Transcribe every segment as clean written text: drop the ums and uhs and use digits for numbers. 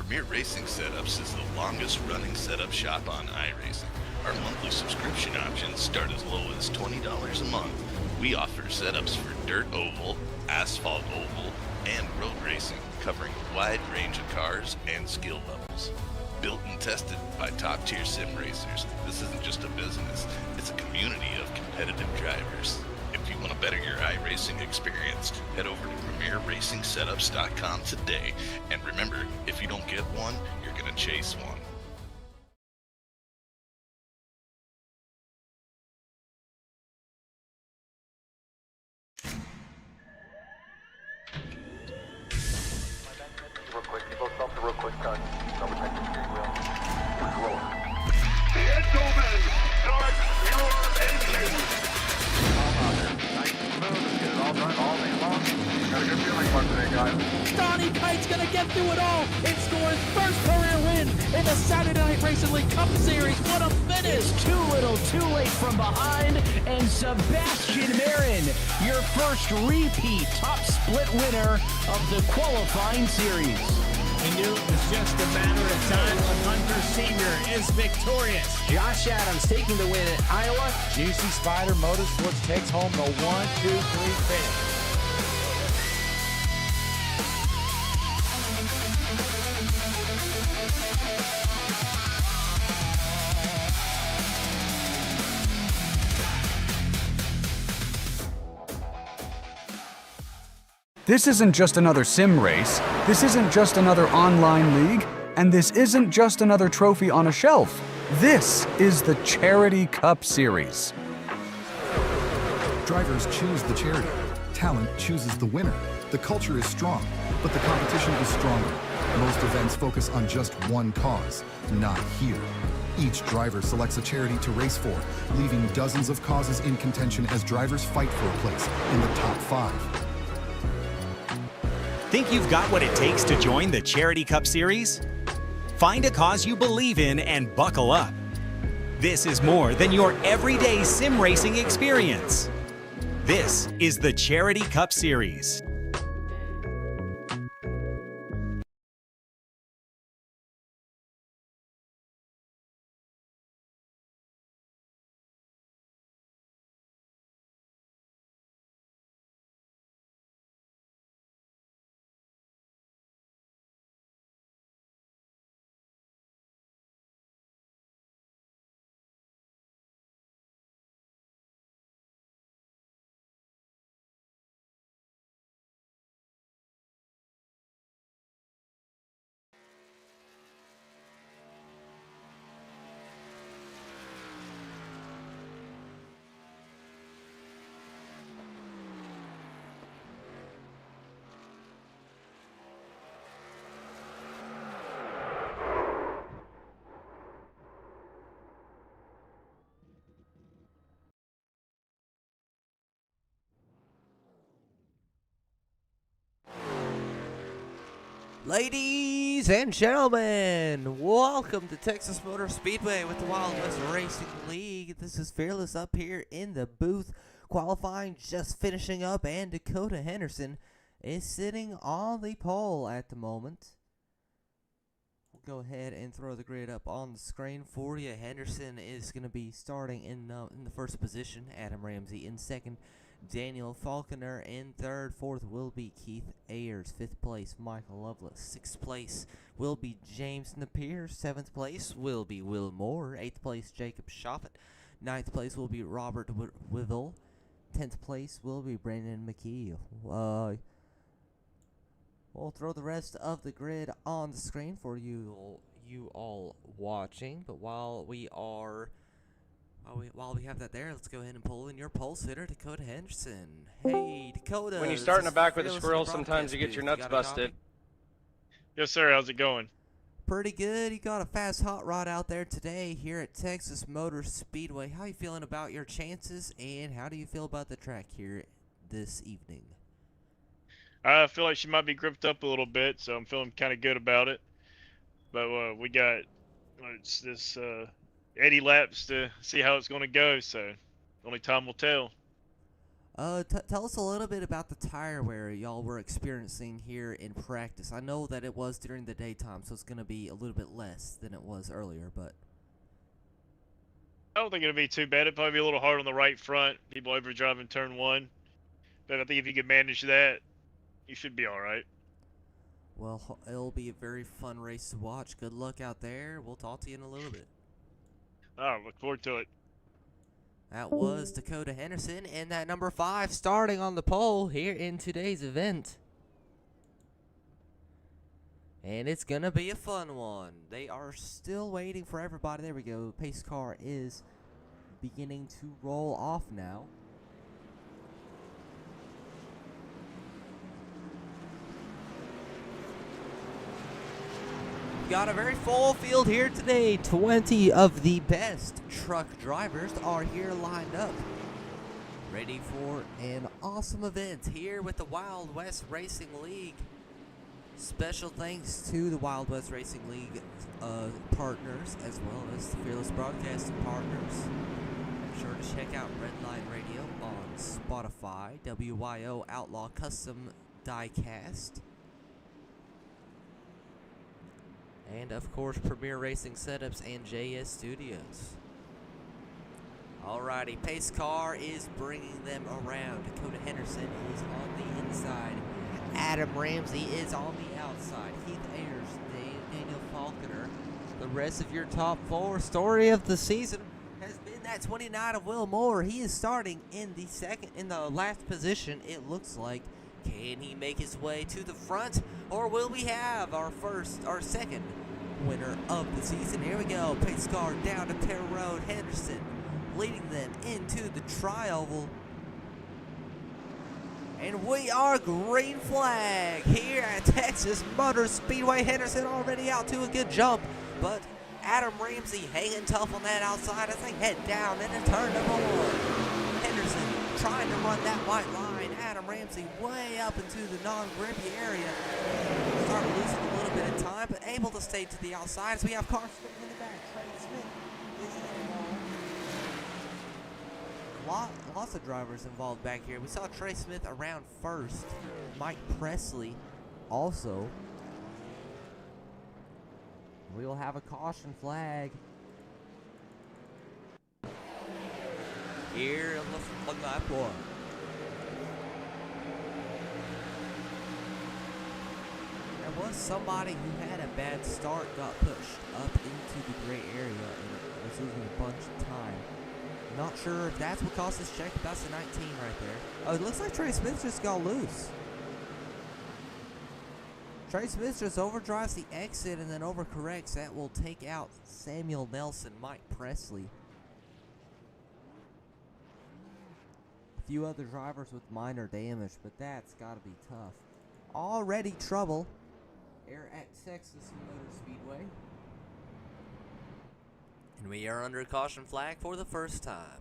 Premier Racing Setups is the longest-running setup shop on iRacing. Our monthly subscription options start as low as $20 a month. We offer setups for dirt oval, asphalt oval, and road racing, covering a wide range of cars and skill levels. Built and tested by top-tier sim racers, this isn't just a business, it's a community of competitive drivers. If you want to better your iRacing experience, head over to PremierRacingSetups.com today. And remember, if you don't get one, you're going to chase one. Real quick, you both stop the real quick cut. Double check the steering wheel. Roll. Gentlemen, start your engines! Nice and smooth. Let's get it all done all day long. Got a good feeling about today, guys. Donnie Kite's gonna get through it all and score his first career win in the Saturday Night Racing League Cup Series. What a finish! It's too little, too late from behind, and Sebastian Marin, your first repeat top split winner of the qualifying series. We knew it was just a matter of time. Hunter Sr. is victorious. Josh Adams taking the win at Iowa. Juicy Spider Motorsports takes home the 1-2-3 finish. This isn't just another sim race, this isn't just another online league, and this isn't just another trophy on a shelf. This is the Charity Cup Series. Drivers choose the charity. Talent chooses the winner. The culture is strong, but the competition is stronger. Most events focus on just one cause, not here. Each driver selects a charity to race for, leaving dozens of causes in contention as drivers fight for a place in the top 5. Think you've got what it takes to join the Charity Cup Series? Find a cause you believe in and buckle up. This is more than your everyday sim racing experience. This is the Charity Cup Series. Ladies and gentlemen, welcome to Texas Motor Speedway with the Wild West Racing League. This is Fearless up here in the booth, qualifying just finishing up, and Dakota Henderson is sitting on the pole at the moment. We'll go ahead and throw the grid up on the screen for you. Henderson is going to be starting in the first position. Adam Ramsey in second. Daniel Falconer in third. Fourth will be Keith Ayers. Fifth place, Michael Lovelace. Sixth place will be James Napier. Seventh place will be Will Moore. Eighth place, Jacob Shoffett. Ninth place will be Robert Withel. 10th place will be Brandon McKee. We'll throw the rest of the grid on the screen for you all watching. But while we have that there, let's go ahead and pull in your pole sitter, Dakota Henderson. Hey, Dakota. When you start in the back with a squirrel, sometimes you get your nuts busted. Yes, sir. How's it going? Pretty good. You got a fast hot rod out there today here at Texas Motor Speedway. How are you feeling about your chances, and how do you feel about the track here this evening? I feel like she might be gripped up a little bit, so I'm feeling kind of good about it. But we got this 80 laps to see how it's going to go, so only time will tell. Tell us a little bit about the tire wear y'all were experiencing here in practice. I know that it was during the daytime, so it's going to be a little bit less than it was earlier, but... I don't think it'll be too bad. It'll probably be a little hard on the right front. People overdrive in turn 1. But I think if you can manage that, you should be all right. Well, it'll be a very fun race to watch. Good luck out there. We'll talk to you in a little bit. Oh, look forward to it. That was Dakota Henderson and that number 5 starting on the pole here in today's event. And it's going to be a fun one. They are still waiting for everybody. There we go. Pace car is beginning to roll off now. Got a very full field here today. 20 of the best truck drivers are here lined up, ready for an awesome event here with the Wild West Racing League. Special thanks to the Wild West Racing League partners, as well as the Fearless Broadcasting partners. Be sure to check out Redline Radio on Spotify, WYO Outlaw Custom Diecast, and of course Premier Racing Setups and JS Studios. Alrighty, pace car is bringing them around. Dakota Henderson is on the inside. Adam Ramsey is on the outside. Heath Ayers, Daniel Falconer. The rest of your top 4. Story of the season has been that 29 of Will Moore. He is starting in the last position, it looks like. Can he make his way to the front, or will we have our second winner of the season? Here we go. Pace car down to Pear Road. Henderson leading them into the tri-oval. And we are green flag here at Texas Motor Speedway. Henderson already out to a good jump, but Adam Ramsey hanging tough on that outside as they head down into turn number 1. Henderson trying to run that white line. Adam Ramsey way up into the non-grippy area. Started losing a little bit of time, but able to stay to the outside as we have cars in the back. Trey Smith is involved. Lots of drivers involved back here. We saw Trey Smith around first. Mike Presley also. We will have a caution flag here on the lap 1. There was somebody who had a bad start, got pushed up into the gray area, and was losing a bunch of time. Not sure if that's what caused this check, but that's the 19 right there. Oh, it looks like Trey Smith just got loose. Trey Smith just overdrives the exit and then overcorrects. That will take out Samuel Nelson, Mike Presley. A few other drivers with minor damage, but that's got to be tough. Already trouble here at Texas Motor Speedway. And we are under caution flag for the first time.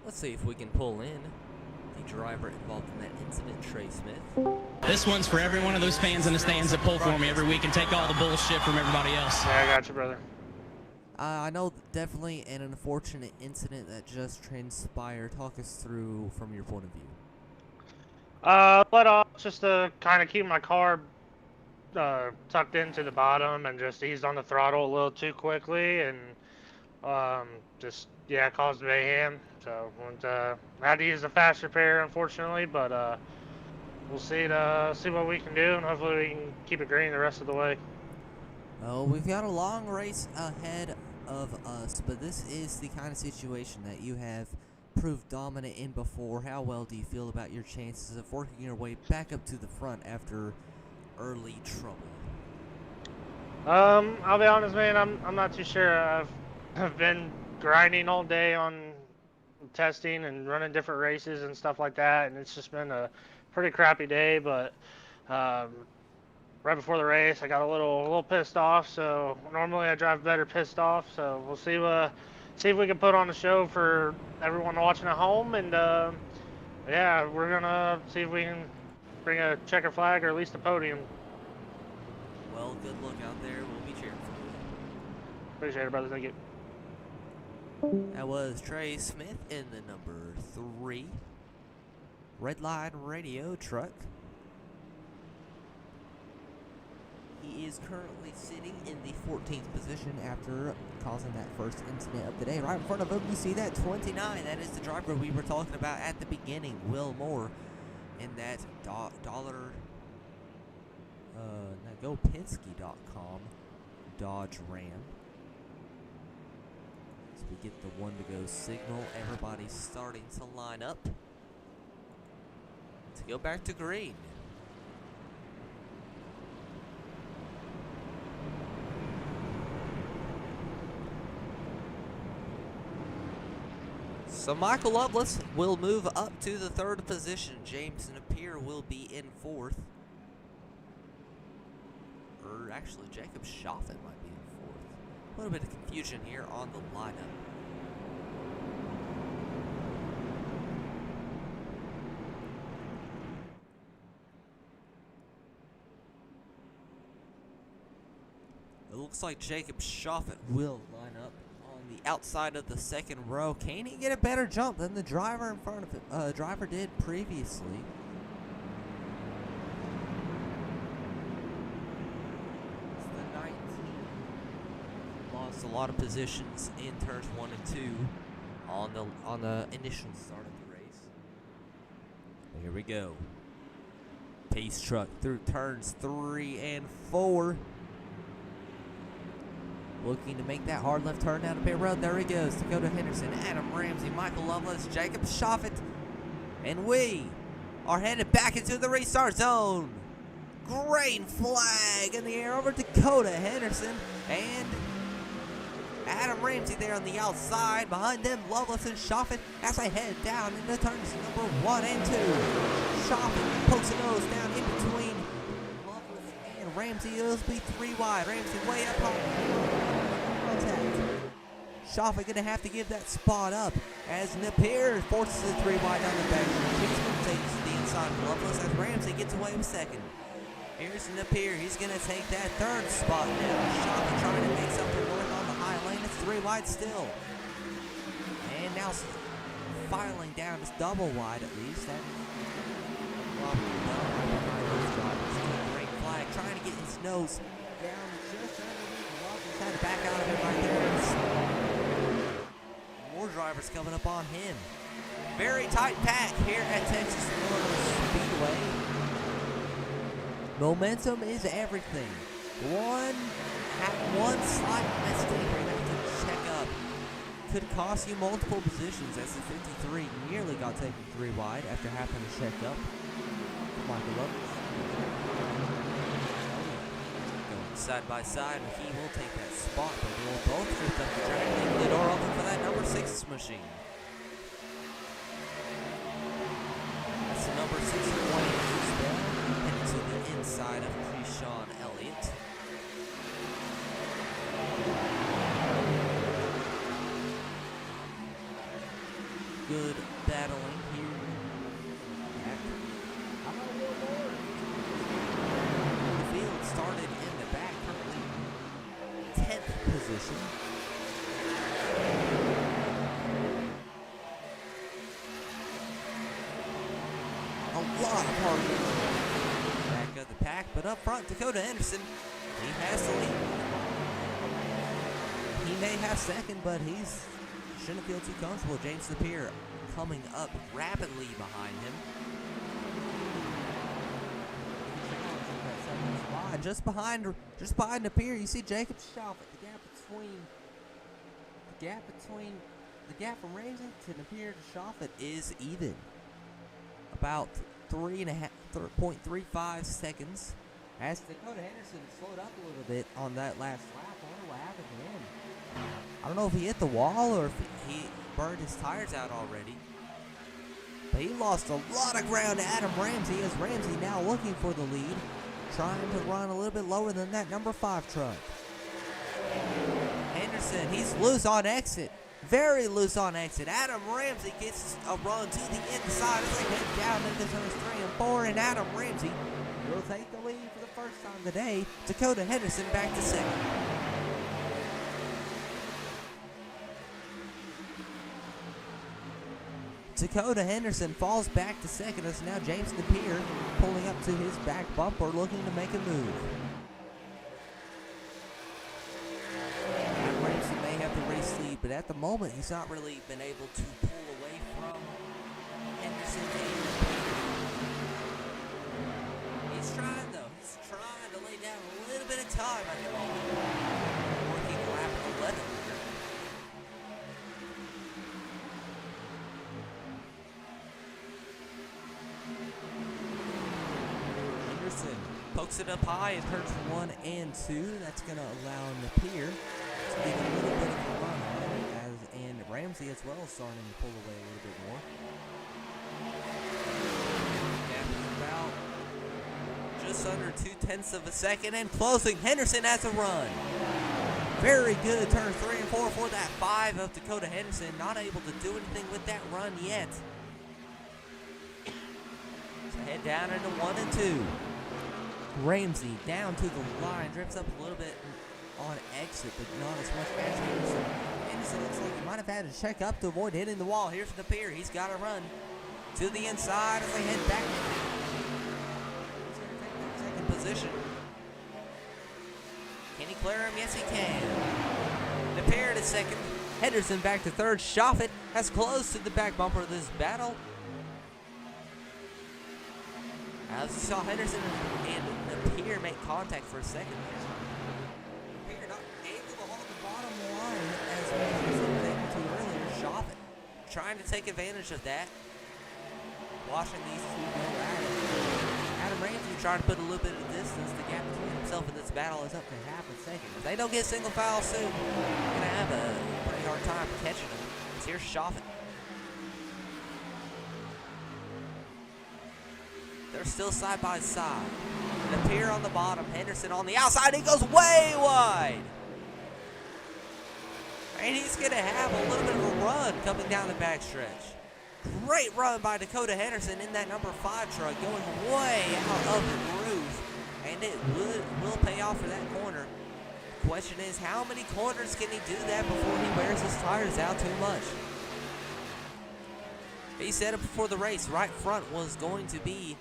Let's see if we can pull in the driver involved in that incident, Trey Smith. This one's for every one of those fans in the stands that pull for me every week and take all the bullshit from everybody else. Yeah, I got you, brother. I know definitely an unfortunate incident that just transpired. Talk us through from your point of view. Let off just to kind of keep my car tucked into the bottom and just eased on the throttle a little too quickly and just caused mayhem. So I had to use the fast repair, unfortunately, but we'll see what we can do, and hopefully we can keep it green the rest of the way. Oh, we've got a long race ahead of us, but this is the kind of situation that you have proved dominant in before. How well do you feel about your chances of working your way back up to the front after early trouble? I'll be honest, man, I'm not too sure. I've been grinding all day on testing and running different races and stuff like that, and it's just been a pretty crappy day, but right before the race I got a little pissed off, so normally I drive better pissed off, so we'll see if we can put on a show for everyone watching at home, and we're gonna see if we can bring a checker flag or at least a podium. Well, good luck out there. We'll be cheering for you. Appreciate it, brother. Thank you. That was Trey Smith in the number 3 Redline Radio truck. He is currently sitting in the 14th position after causing that first incident of the day. Right in front of him, you see that 29. That is the driver we were talking about at the beginning, Will Moore, in that GoPenske.com Dodge Ram. As we get the 1-to-go signal, everybody's starting to line up to go back to green. So Michael Lovelace will move up to the 3rd position. James Napier will be in 4th. Or actually, Jacob Shoffett might be in 4th. A little bit of confusion here on the lineup. It looks like Jacob Shoffett will line up on the outside of the 2nd row. Can he get a better jump than the driver in front of him? Driver did previously. It's the 19. Lost a lot of positions in turns 1 and 2 on the initial start of the race. Here we go. Pace truck through turns 3 and 4. Looking to make that hard left turn down the pit road. There he goes. Dakota Henderson, Adam Ramsey, Michael Lovelace, Jacob Shoffett. And we are headed back into the restart zone. Green flag in the air over Dakota Henderson and Adam Ramsey there on the outside. Behind them, Lovelace and Shoffett as they head down into turns number 1 and 2. Shoffett pokes a nose down in between Lovelace and Ramsey. It'll be 3 wide. Ramsey way up high. Shoffett gonna have to give that spot up as Napier forces it 3 wide down the back. Cheeseman takes the inside of Lovelace as Ramsey gets away with 2nd. Here's Napier. He's gonna take that 3rd spot now. Shoffett trying to make something north on the high lane. It's 3 wide still. And now filing down. It's double wide at least. That great flag trying to get his nose down just underneath. Lovelace had to back out of it right there. More drivers coming up on him. Very tight pack here at Texas Motor Speedway. Momentum is everything. One slight mistake you're going to have to check up could cost you multiple positions as the 53 nearly got taken 3 wide after having to check up. Michael Lovelace. Going side by side, he will take that spot, but they will both drift up the track, leaving the door open for that number 6 machine. That's the number 6 heading to the inside of Keyshawn Elliott. Good battling here. The field started in the back, currently 10th position. A lot of hard work. Back of the pack, but up front, Dakota Henderson, he has the lead. He may have 2nd, but he's shouldn't feel too comfortable. James Napier coming up rapidly behind him. And just behind Napier, you see Jacob Shoffett. The gap from Ramsey to Napier to Shoffett is even. About 3.35 seconds. As Dakota Henderson slowed up a little bit on that last lap. I wonder what happened to him. I don't know if he hit the wall or if he burned his tires out already. But he lost a lot of ground to Adam Ramsey as Ramsey now looking for the lead. Trying to run a little bit lower than that number 5 truck. Henderson, he's loose on exit. Very loose on exit. Adam Ramsey gets a run to the inside as they head down into turns 3 and 4. And Adam Ramsey will take the lead for the first time today. Dakota Henderson back to 2nd. Dakota Henderson falls back to second as now James Napier pulling up to his back bumper looking to make a move. Ramsey may have the race lead, but at the moment he's not really been able to pull away from Henderson and Napier. He's trying though. He's trying to lay down a little bit of time at the moment. Working lap 11 here. Henderson pokes it up high in turns 1 and 2. That's going to allow Napier to get a little bit of a run on it, and Ramsey as well starting to pull away a little bit more. Gap is about just under 0.2 of a second and closing. Henderson has a run. Very good turn 3 and 4 for that 5 of Dakota Henderson. Not able to do anything with that run yet. So head down into 1 and 2. Ramsey down to the line, drifts up a little bit on exit, but not as much as Henderson. Henderson looks like he might have had to check up to avoid hitting the wall. Here's Napier. He's got to run to the inside as they head back. He's going to take that second position. Can he clear him? Yes, he can. Napier to second. Henderson back to third. Shoffett has closed to the back bumper of this battle. As you saw Henderson and Napier make contact for a second there. Napier not able to hold the bottom line as Henderson was able to earlier. Shoffett trying to take advantage of that. Watching these two go at it. Adam Ramsey trying to put a little bit of distance. The gap between himself and this battle is up to half a second. If they don't get single foul soon, they're going to have a pretty hard time catching them. So here's Shoffett. They're still side by side. Napier on the bottom, Henderson on the outside. He goes way wide. And he's going to have a little bit of a run coming down the backstretch. Great run by Dakota Henderson in that number 5 truck, going way out of the groove. And it will pay off for that corner. The question is, how many corners can he do that before he wears his tires out too much? He said it before the race, right front was going to be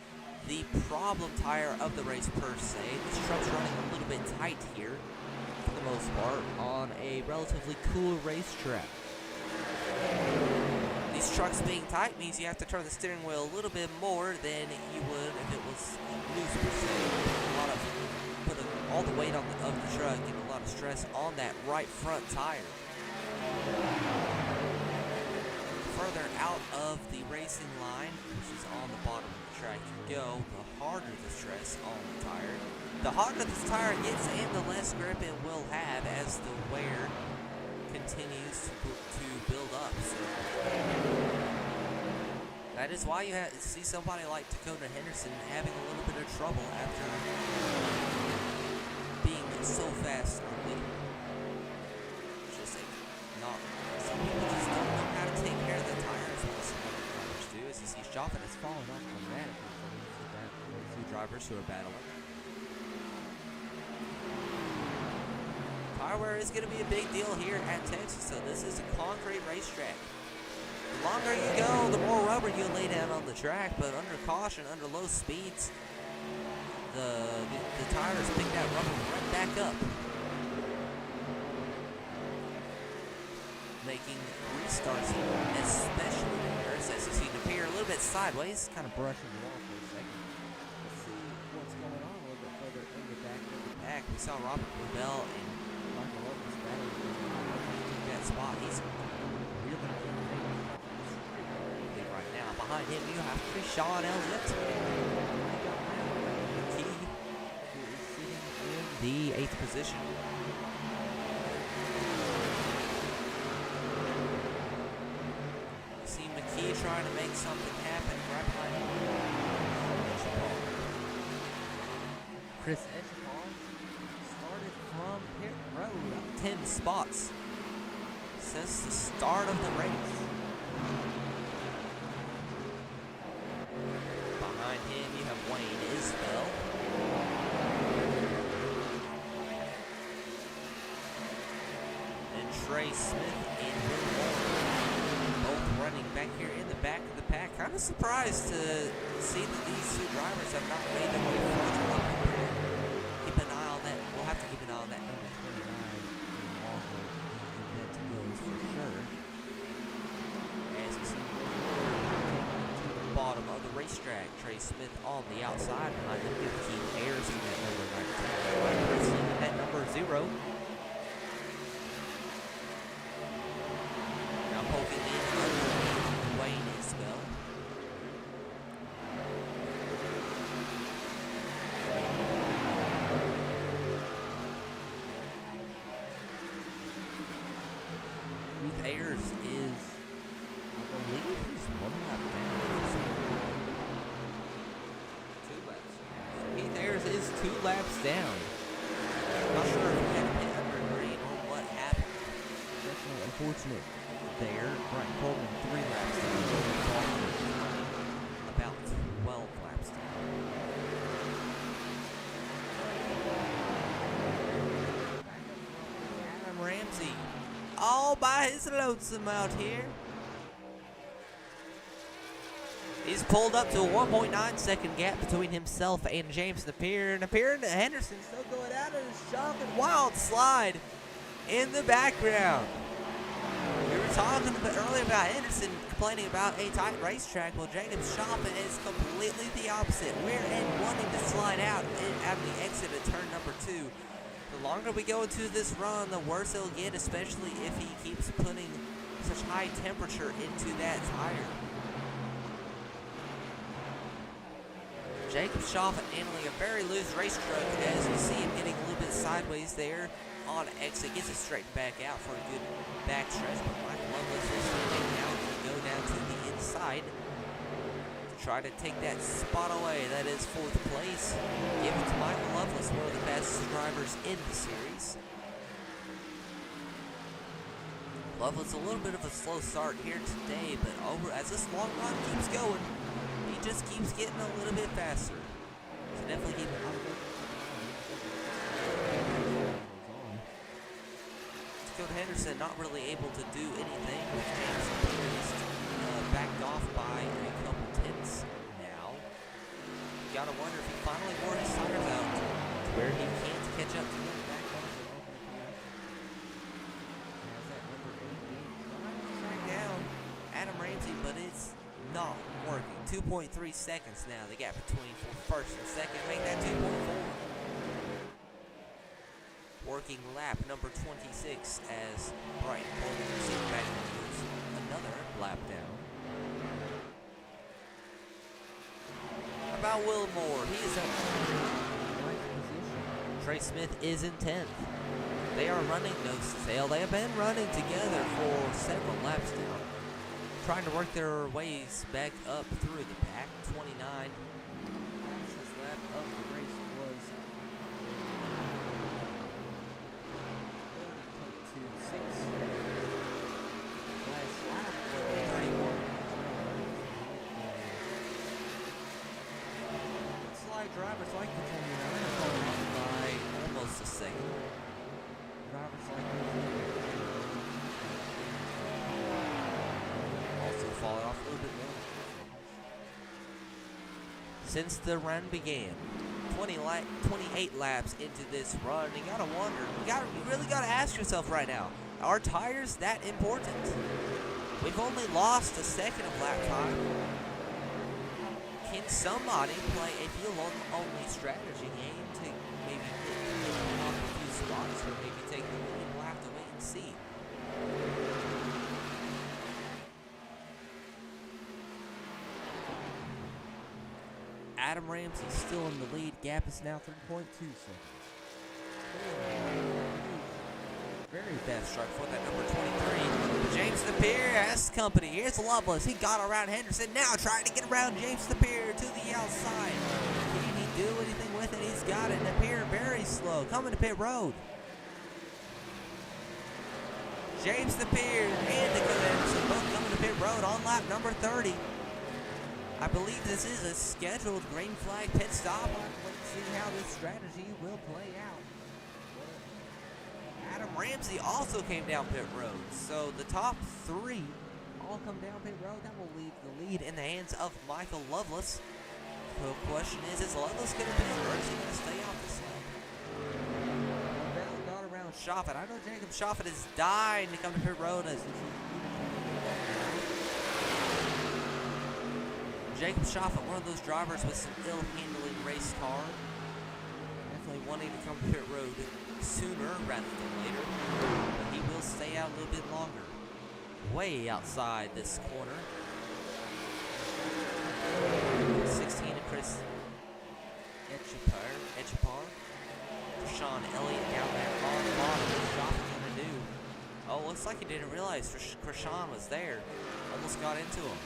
the problem tire of the race per se. This truck's running a little bit tight here, for the most part, on a relatively cool racetrack. These trucks being tight means you have to turn the steering wheel a little bit more than you would if it was loose per se. Put all the weight on of the truck, and a lot of stress on that right front tire. Further out of the racing line, which is on the bottom of the track you go, the harder the stress on the tire. The harder this tire gets and the less grip it will have as the wear continues to build up. So that is why you see somebody like Dakota Henderson having a little bit of trouble after being so fast early. Just not, some people just don't know how to take care of the tires like some other drivers do. As you see, Shoffett has fallen off dramatically for these two drivers who are battling. Tire wear is going to be a big deal here at Texas, so this is a concrete racetrack. The longer you go, the more rubber you lay down on the track, but under caution, under low speeds, the tires pick that rubber right back up, making restarts here especially dangerous. As you see Napier a little bit sideways, kind of brushing the wall for a second. Let's see what's going on a little bit further in the back. We saw Robert Lavelle and Michael Lopez battling that spot. He's really right now. Behind him, you have Sean Elliott. McKee, who is sitting in the 8th position. You see McKee trying to make something happen right behind him. Chris Edgepong started from pit road up 10 spots since the start of the race. Behind him, you have Wayne Isbell. And Trey Smith and Will Moore, both running back here in the back of kind of surprised to see that these two drivers have not made their way further up the grid. Keep an eye on that. We'll have to keep an eye on that number 29 event goes for sure. As you see, to the bottom of the racetrack, Trey Smith on the outside behind him. Good Keith Iracing at number 19. At number 0. Now poking in under Wayne Isbell. Keith Ayers is, I believe he's 1 lap down. 2 laps. Keith Ayers is 2 laps down. Not sure if he had a pit under green or what happened. Definitely unfortunate there. Brian Coleman 3 laps down. About 12 laps down. Adam Ramsey all by his lonesome out here. He's pulled up to a 1.9 second gap between himself and James Napier. Napier and Henderson still going out in a shocking wild slide in the background. We were talking earlier about Henderson complaining about a tight racetrack. Well, Jacob Shopping is completely the opposite. We're wanting to slide out at the exit of turn number 2. The longer we go into this run, the worse it'll get, especially if he keeps putting such high temperature into that tire. Jacob Shoffett handling a very loose race truck as you see him getting a little bit sideways there on exit. Gets it straightened back out for a good back stretch, but Michael Lovelace is taking out to go down to the inside to try to take that spot away. That is 4th place. Give it to Michael Lovelace, one of the fastest drivers in the series. Lovelace a little bit of a slow start here today, but over as this long run keeps going, he just keeps getting a little bit faster. So definitely keep it on. Dakota Henderson not really able to do anything with James Pierce. Backed off by a couple tenths now. You gotta wonder if he finally wore his tires out to where he can't catch up to him back on the opening here. Has that number 8 right down Adam Ramsey, but it's not working. 2.3 seconds now, the gap between first and second. Make that 2.4. Working lap number 26 as Brighton Coleman received back another lap down. About Will Moore, he is in 9th position. Trey Smith is in 10th. They are running nose to tail. They have been running together for several laps now, trying to work their ways back up through the pack. 29. Fastest lap of the race was 30.26. Last lap was 31. Slide drivers like the 29 are falling off by almost a second. Drivers like falling off a little bit more. Since the run began, 28 laps into this run, you gotta wonder, you really gotta ask yourself right now, are tires that important? We've only lost a second of lap time. Can somebody play a fuel-only strategy game to maybe hit off a few spots or maybe take the lead? We'll have to wait and see. Adam Ramsey still in the lead. Gap is now 3.2 seconds. Very fast strike for that number 23. James Napier has company. Here's Lovelace. He got around Henderson. Now trying to get around James Napier to the outside. Can he do anything with it? He's got it. Napier very slow. Coming to pit road. James Napier and Dakota Henderson both coming to pit road on lap number 30. I believe this is a scheduled green flag pit stop. Let's see how this strategy will play out. Adam Ramsey also came down pit road, so the top 3 all come down pit road. That will leave the lead in the hands of Michael Loveless. The question is Loveless going to be, or is he going to stay off the side? Bell got around Shoffett. I know Jacob Shoffett is dying to come to pit road as Jacob Shoffett, one of those drivers with some ill-handling race car. Definitely wanting to come to pit road sooner rather than later. But he will stay out a little bit longer. Way outside this corner. 16 to Chris Etchapar. Sean Elliott down there on the bottom. What's Shoffett going to do? Oh, looks like he didn't realize Krishan was there. Almost got into him.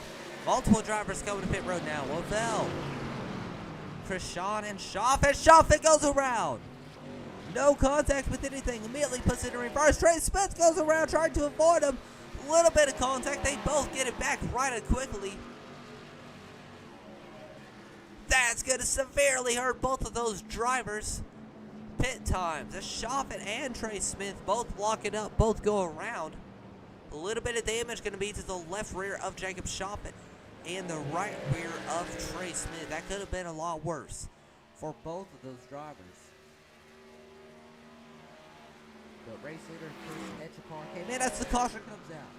Multiple drivers coming to pit road now. Wovell, Krishan, and Shoffett. Shoffett goes around. No contact with anything. Immediately puts it in reverse. Trey Smith goes around trying to avoid him. A little bit of contact. They both get it back right and quickly. That's going to severely hurt both of those drivers. Pit times. As Shoffett and Trey Smith both block it up. Both go around. A little bit of damage going to be to the left rear of Jacob Shoffett and the right rear of Trey Smith. That could have been a lot worse for both of those drivers. But race leader Chris Etchapar came in as the caution comes out.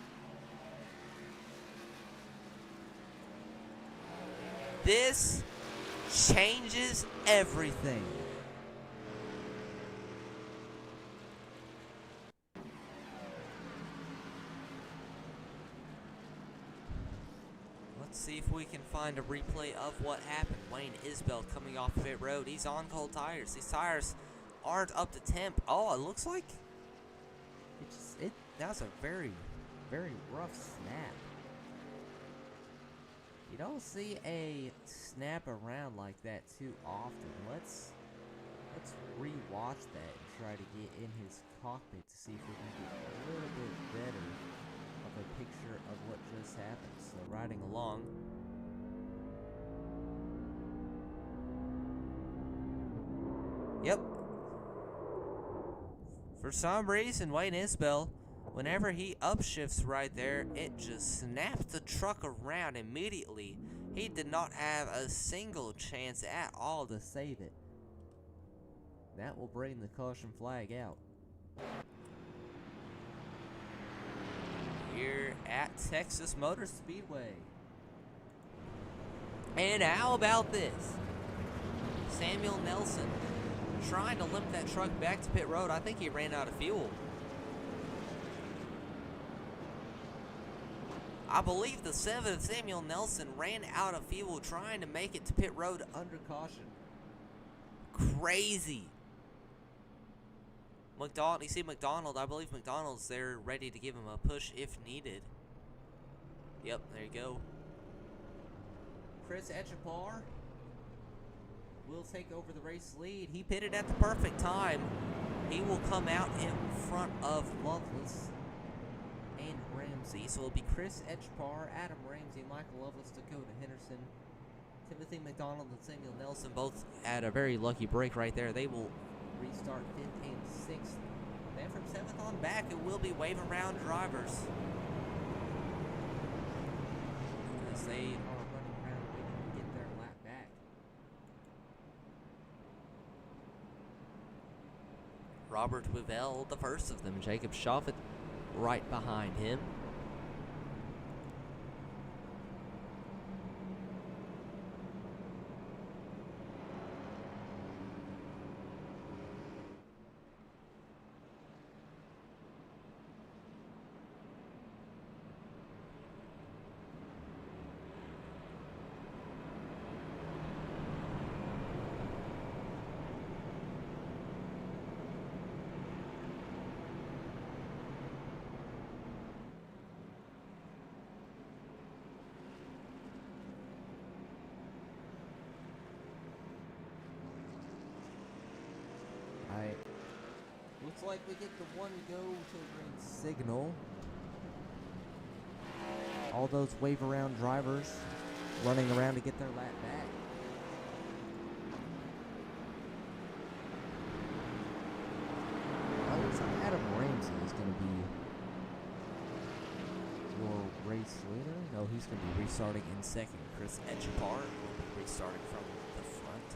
This changes everything. See if we can find a replay of what happened. Wayne Isbell coming off pit road. He's on cold tires. These tires aren't up to temp. Oh, it looks like that was a very, very rough snap. You don't see a snap around like that too often. Let's rewatch that and try to get in his cockpit to see if we can get a little bit better of a picture of what just happened. So riding along. Yep. For some reason, Wayne Isbell, whenever he upshifts right there, it just snaps the truck around immediately. He did not have a single chance at all to save it. That will bring the caution flag out. Here at Texas Motor Speedway. And how about this? Samuel Nelson trying to limp that truck back to pit road. I think he ran out of fuel. I believe the 7 of Samuel Nelson ran out of fuel trying to make it to pit road under caution. Crazy. McDonald, you see McDonald, I believe McDonald's there ready to give him a push if needed. Yep, there you go. Chris Etchapar will take over the race lead. He pitted at the perfect time. He will come out in front of Loveless and Ramsey. So it'll be Chris Etchapar, Adam Ramsey, Michael Loveless, Dakota Henderson, Timothy McDonald, and Samuel Nelson both at a very lucky break right there. They will restart 5th and 6th. Then from 7th on back, it will be wave around drivers. As they are running around waiting to get their lap back. Robert Wivell, the first of them. Jacob Shoffett right behind him. Looks like we get the one go to green signal. All those wave around drivers running around to get their lap back. Oh, so Adam Ramsey is going to be your race race leader. No, he's going to be restarting in second. Chris Etchapart will be restarting from the front.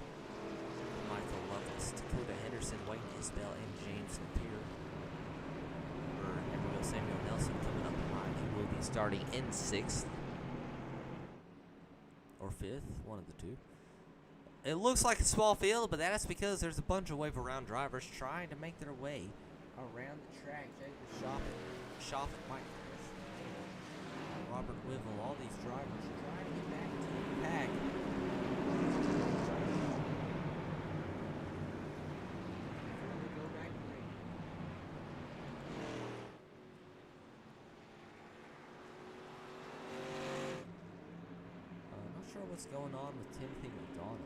Michael Lovelace, Dakota Henderson, Wayne Isbell, and James Napier. Emeril Samuel Nelson coming up behind. He will be starting in sixth. Or fifth, one of the two. It looks like a small field, but that's because there's a bunch of wave-around drivers trying to make their way around the track. Jacob Shoffett, Mike Chris, Robert Wivel, all these drivers trying to get back to the pack. Not sure what's going on with Timothy McDonald.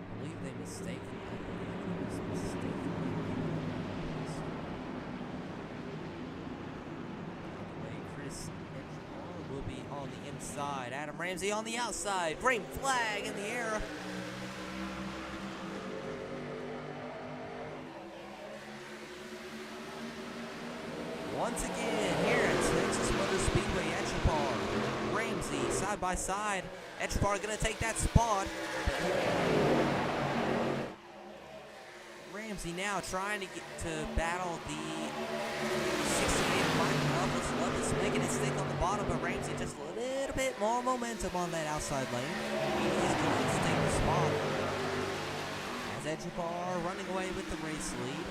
I believe they mistaken. Chris will be on the inside. Adam Ramsey on the outside. Green flag in the air. Once again, here at Texas Motor Speedway, Etchapar, Ramsey, side by side. Etchapar gonna take that spot. Ramsey now trying to get to battle the 68 Mike Lovelace making it stick on the bottom, but Ramsey just a little bit more momentum on that outside lane. He is going to take the spot. As Etchapar running away with the race lead.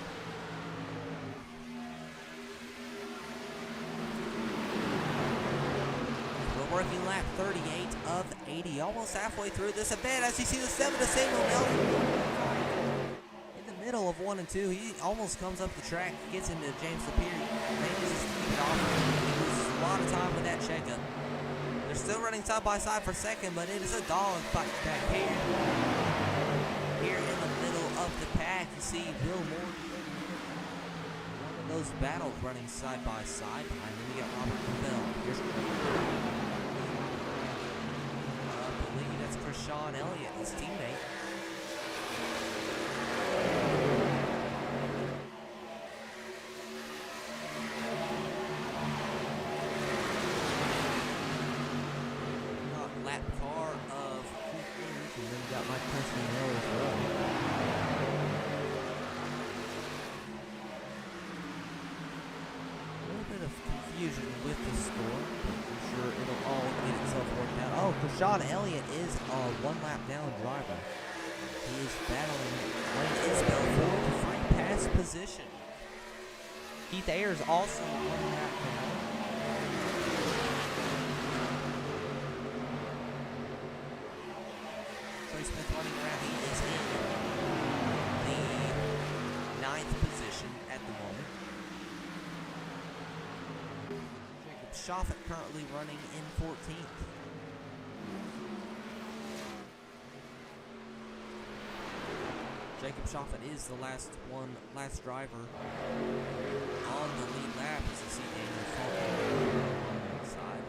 Working lap 38 of 80, almost halfway through this event. As you see the 7 to Samuel Nelson in the middle of 1 and 2, he almost comes up the track, gets into James Lapeer, manages to keep it off. He loses a lot of time with that checkup. They're still running side by side for second, but it is a dog fight back here. Here in the middle of the pack, you see Will Moore. One of those battles running side by side. Behind him, we got Robert Cabell. Here's Sean Elliott, his teammate. Got lap car of Keith Williams, and then we got Mike Preston Hill as well. A little bit of confusion with the score. I'm sure it'll all get itself worked out. Oh, Krishawn Elliott is a one-lap down driver. He is battling Wayne Isbell for the free pass position. Keith Ayers also one lap down. Trey Smith running around. He is in the 9th position at the moment. Jacob Shoffett currently running in 14th. Jacob Shoffett is the last driver on the lead lap as you see Daniel Fulton on the inside.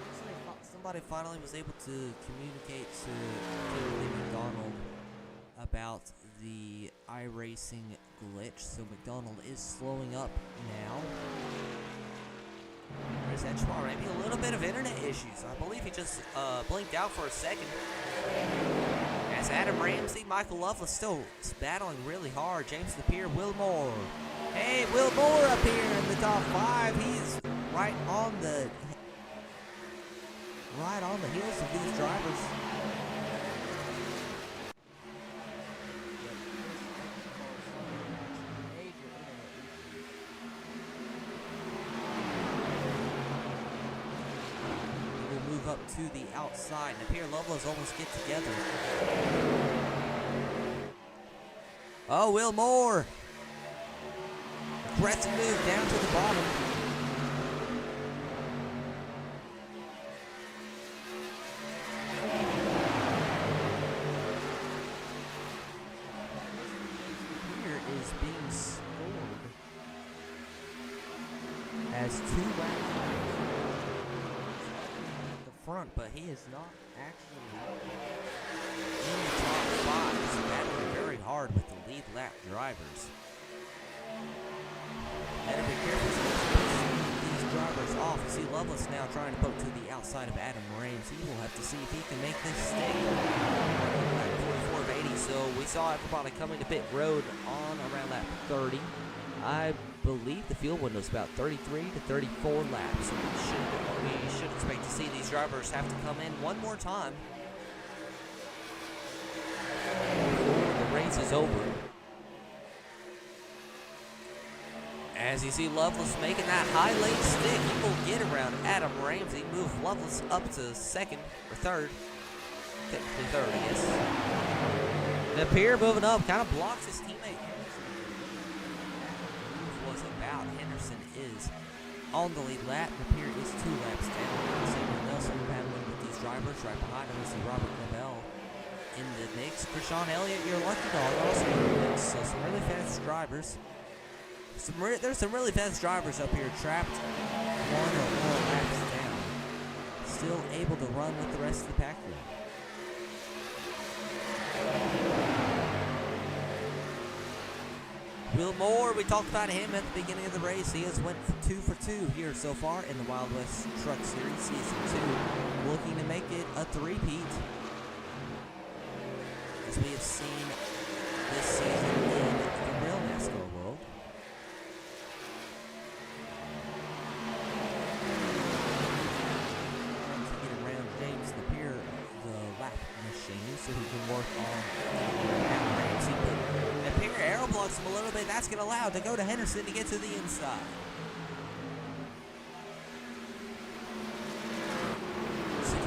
Looks like somebody finally was able to communicate to Kimberly McDonald about the iRacing glitch, so McDonald is slowing up now. There's Etchapar, maybe a little bit of internet issues. I believe he just blinked out for a second. As Adam Ramsey, Michael Lovelace still battling really hard. James Napier, Will Moore. Hey, Will Moore up here in the top 5. He's right on the heels of these drivers. Up to the outside. Napier Lovelace almost get together. Oh, Will Moore. Aggressive move down to the bottom. Here is being scored as 2 laps front, but he is not actually in the top 5. He's battling very hard with the lead lap drivers. Had to be careful so he doesn't piss these drivers off. You see Loveless now trying to poke to the outside of Adam Ramsey. We'll have to see if he can make this stay. 44 of 80, so we saw everybody coming to pit road on around lap 30. I believe the fuel window is about 33 to 34 laps. So we should expect to see these drivers have to come in one more time before the race is over. As you see Loveless making that high lane stick, he will get around Adam Ramsey, move Loveless up to second or third. Technically third, I guess. Napier moving up, kind of blocks his teammate. Was about Henderson is on the lead lap. Napier is 2 laps down. Samuel Nelson battling with these drivers. Right behind him is the Robert Lavelle in the mix. Krishawn Elliott, your lucky dog, also in the mix. So some really fast drivers. There's some really fast drivers up here trapped 1 or more laps down. Still able to run with the rest of the pack group. Will Moore, we talked about him at the beginning of the race. He has went 2 for 2 here so far in the Wild West Truck Series Season 2. Looking to make it a 3-peat. As we have seen this season in the real NASCAR world. To get around James Napier, the lap machine, so he can work on Adam Ramsey. Napier aero blocks him a little bit. That's going to allow to go to Henderson to get to the inside.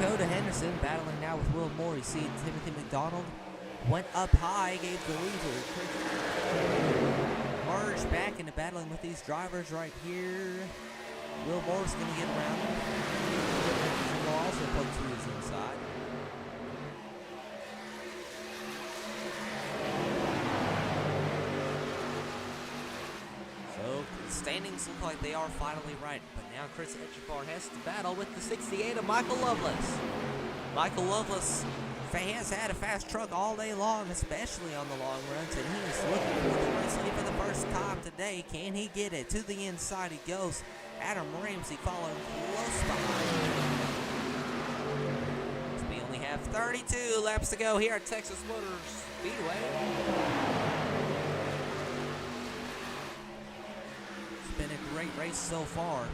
Dakota Henderson battling now with Will Moore. You see Timothy McDonald went up high, gave the lead to merge back into battling with these drivers right here. Will Moore's going to get around him. And will also poke to his inside. So the standings look like they are finally right, but now Chris Etchepar has to battle with the 68 of Michael Loveless. Michael Loveless has had a fast truck all day long, especially on the long runs, and he is looking for the race lead for the first time today. Can he get it? To the inside he goes. Adam Ramsey following close behind. We only have 32 laps to go here at Texas Motors Speedway. It's been a great race so far.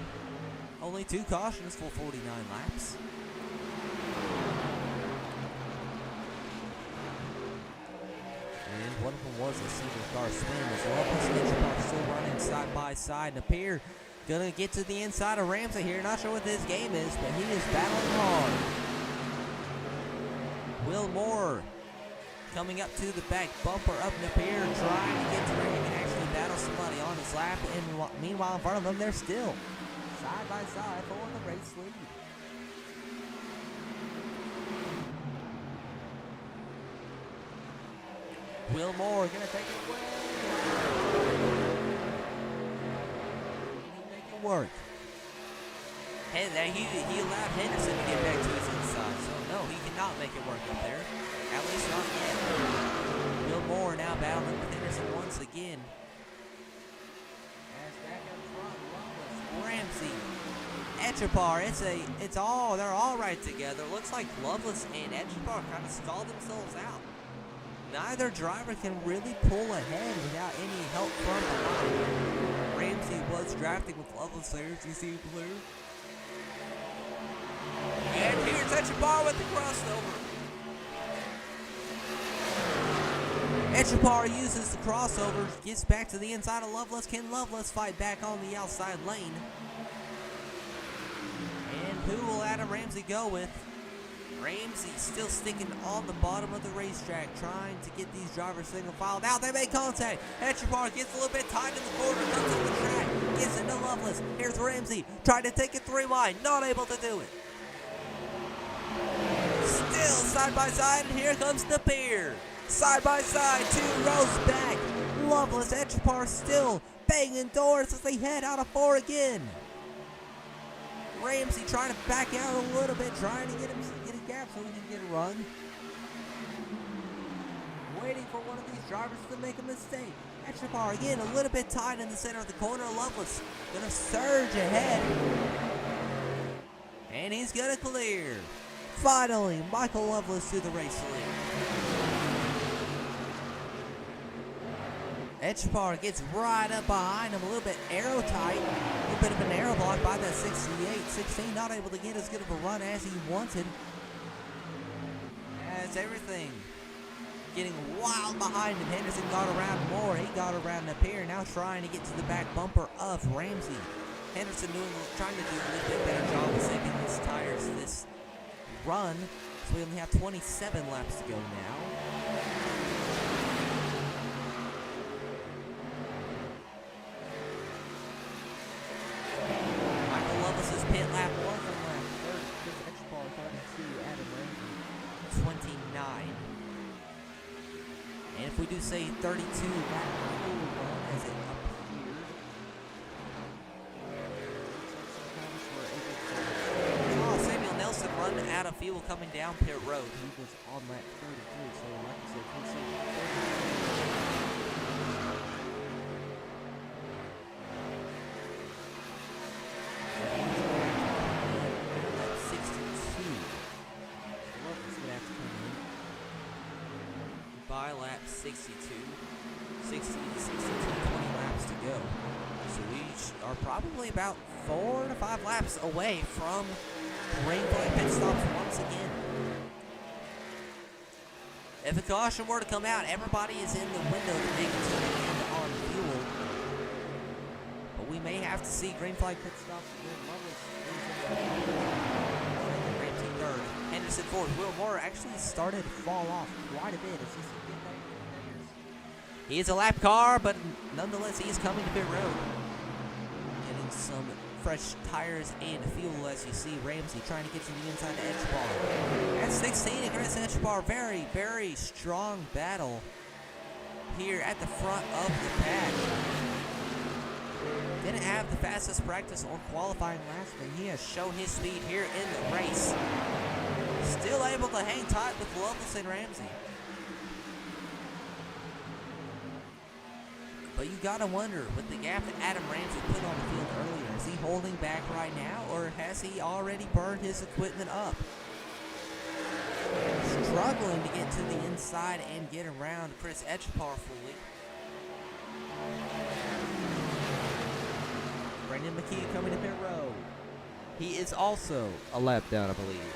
Only 2 cautions for 49 laps. And one of them was a single car spin as Loveless and Etchepar still running side by side. Napier gonna get to the inside of Ramsey here. Not sure what this game is, but he is battling hard. Will Moore coming up to the back bumper of Napier, trying to get to where he can actually battle somebody on his lap. And meanwhile, in front of them, they're still side by side for the race lead. Will Moore gonna take it away. Make it work. And he allowed Henderson to get back to his inside. So no, he cannot make it work up there. At least not yet. Will Moore now battling with Henderson once again. As back up front, Loveless, Ramsey, Etchepar. They're all right together. Looks like Loveless and Etchepar kind of stalled themselves out. Neither driver can really pull ahead without any help from behind. Ramsey was drafting with Loveless there, as you see blue. And here's Etchepar with the crossover. Etchepar uses the crossover, gets back to the inside of Loveless. Can Loveless fight back on the outside lane? And who will Adam Ramsey go with? Ramsey still sticking on the bottom of the racetrack, trying to get these drivers single file. Now they make contact. Etchepar gets a little bit tight in the corner, comes up the track, gets into Loveless. Here's Ramsey trying to take it 3 wide, not able to do it. Still side by side, and here comes Napier. Side by side, 2 rows back. Loveless, Etchepar still banging doors as they head out of 4 again. Ramsey trying to back out a little bit, trying to get a gap so he can get a run. waiting for one of these drivers to make a mistake. Etchapar again, a little bit tight in the center of the corner. Loveless gonna surge ahead. And he's gonna clear. Finally, Michael Loveless to the race lead. Etchapar gets right up behind him, a little bit aero tight. A little bit of an aero block by that 68-16. Not able to get as good of a run as he wanted. As everything getting wild behind him. Henderson got around more. He got around up here. Now trying to get to the back bumper of Ramsey. Henderson trying to do a little bit better job of saving his tires this run. So we only have 27 laps to go now. Michael Loveless's pit lap was on lap 30. Chris Etchapar coming to Adam Ramsey. 29. And if we do say 32 lap full run as it appeared. Samuel Nelson run out of fuel coming down pit road. He was on lap 33, so like I said, we see 62. Loveless gonna have to come in by lap 62. 60 to 62, 20 laps to go. So we are probably about 4 to 5 laps away from green flag pit stops once again. If a caution were to come out, everybody is in the window to make it to the end on fuel. But we may have to see green flag pit stops again. Loveless Ramsey third. Henderson fourth. Will Moore actually started to fall off quite a bit. He is a lap car, but nonetheless he is coming to pit road. Getting some fresh tires and fuel as you see Ramsey trying to get to the inside of Etchapar. At 16, and Chris Etchapar, very, very strong battle here at the front of the pack. Didn't have the fastest practice or qualifying laps, but he has shown his speed here in the race. Still able to hang tight with Loveless and Ramsey. But you gotta wonder, with the gap that Adam Ramsey put on the field earlier, is he holding back right now, or has he already burned his equipment up? Struggling to get to the inside and get around Chris Etchapar fully. Brendan McKee coming to pit road. He is also a lap down, I believe.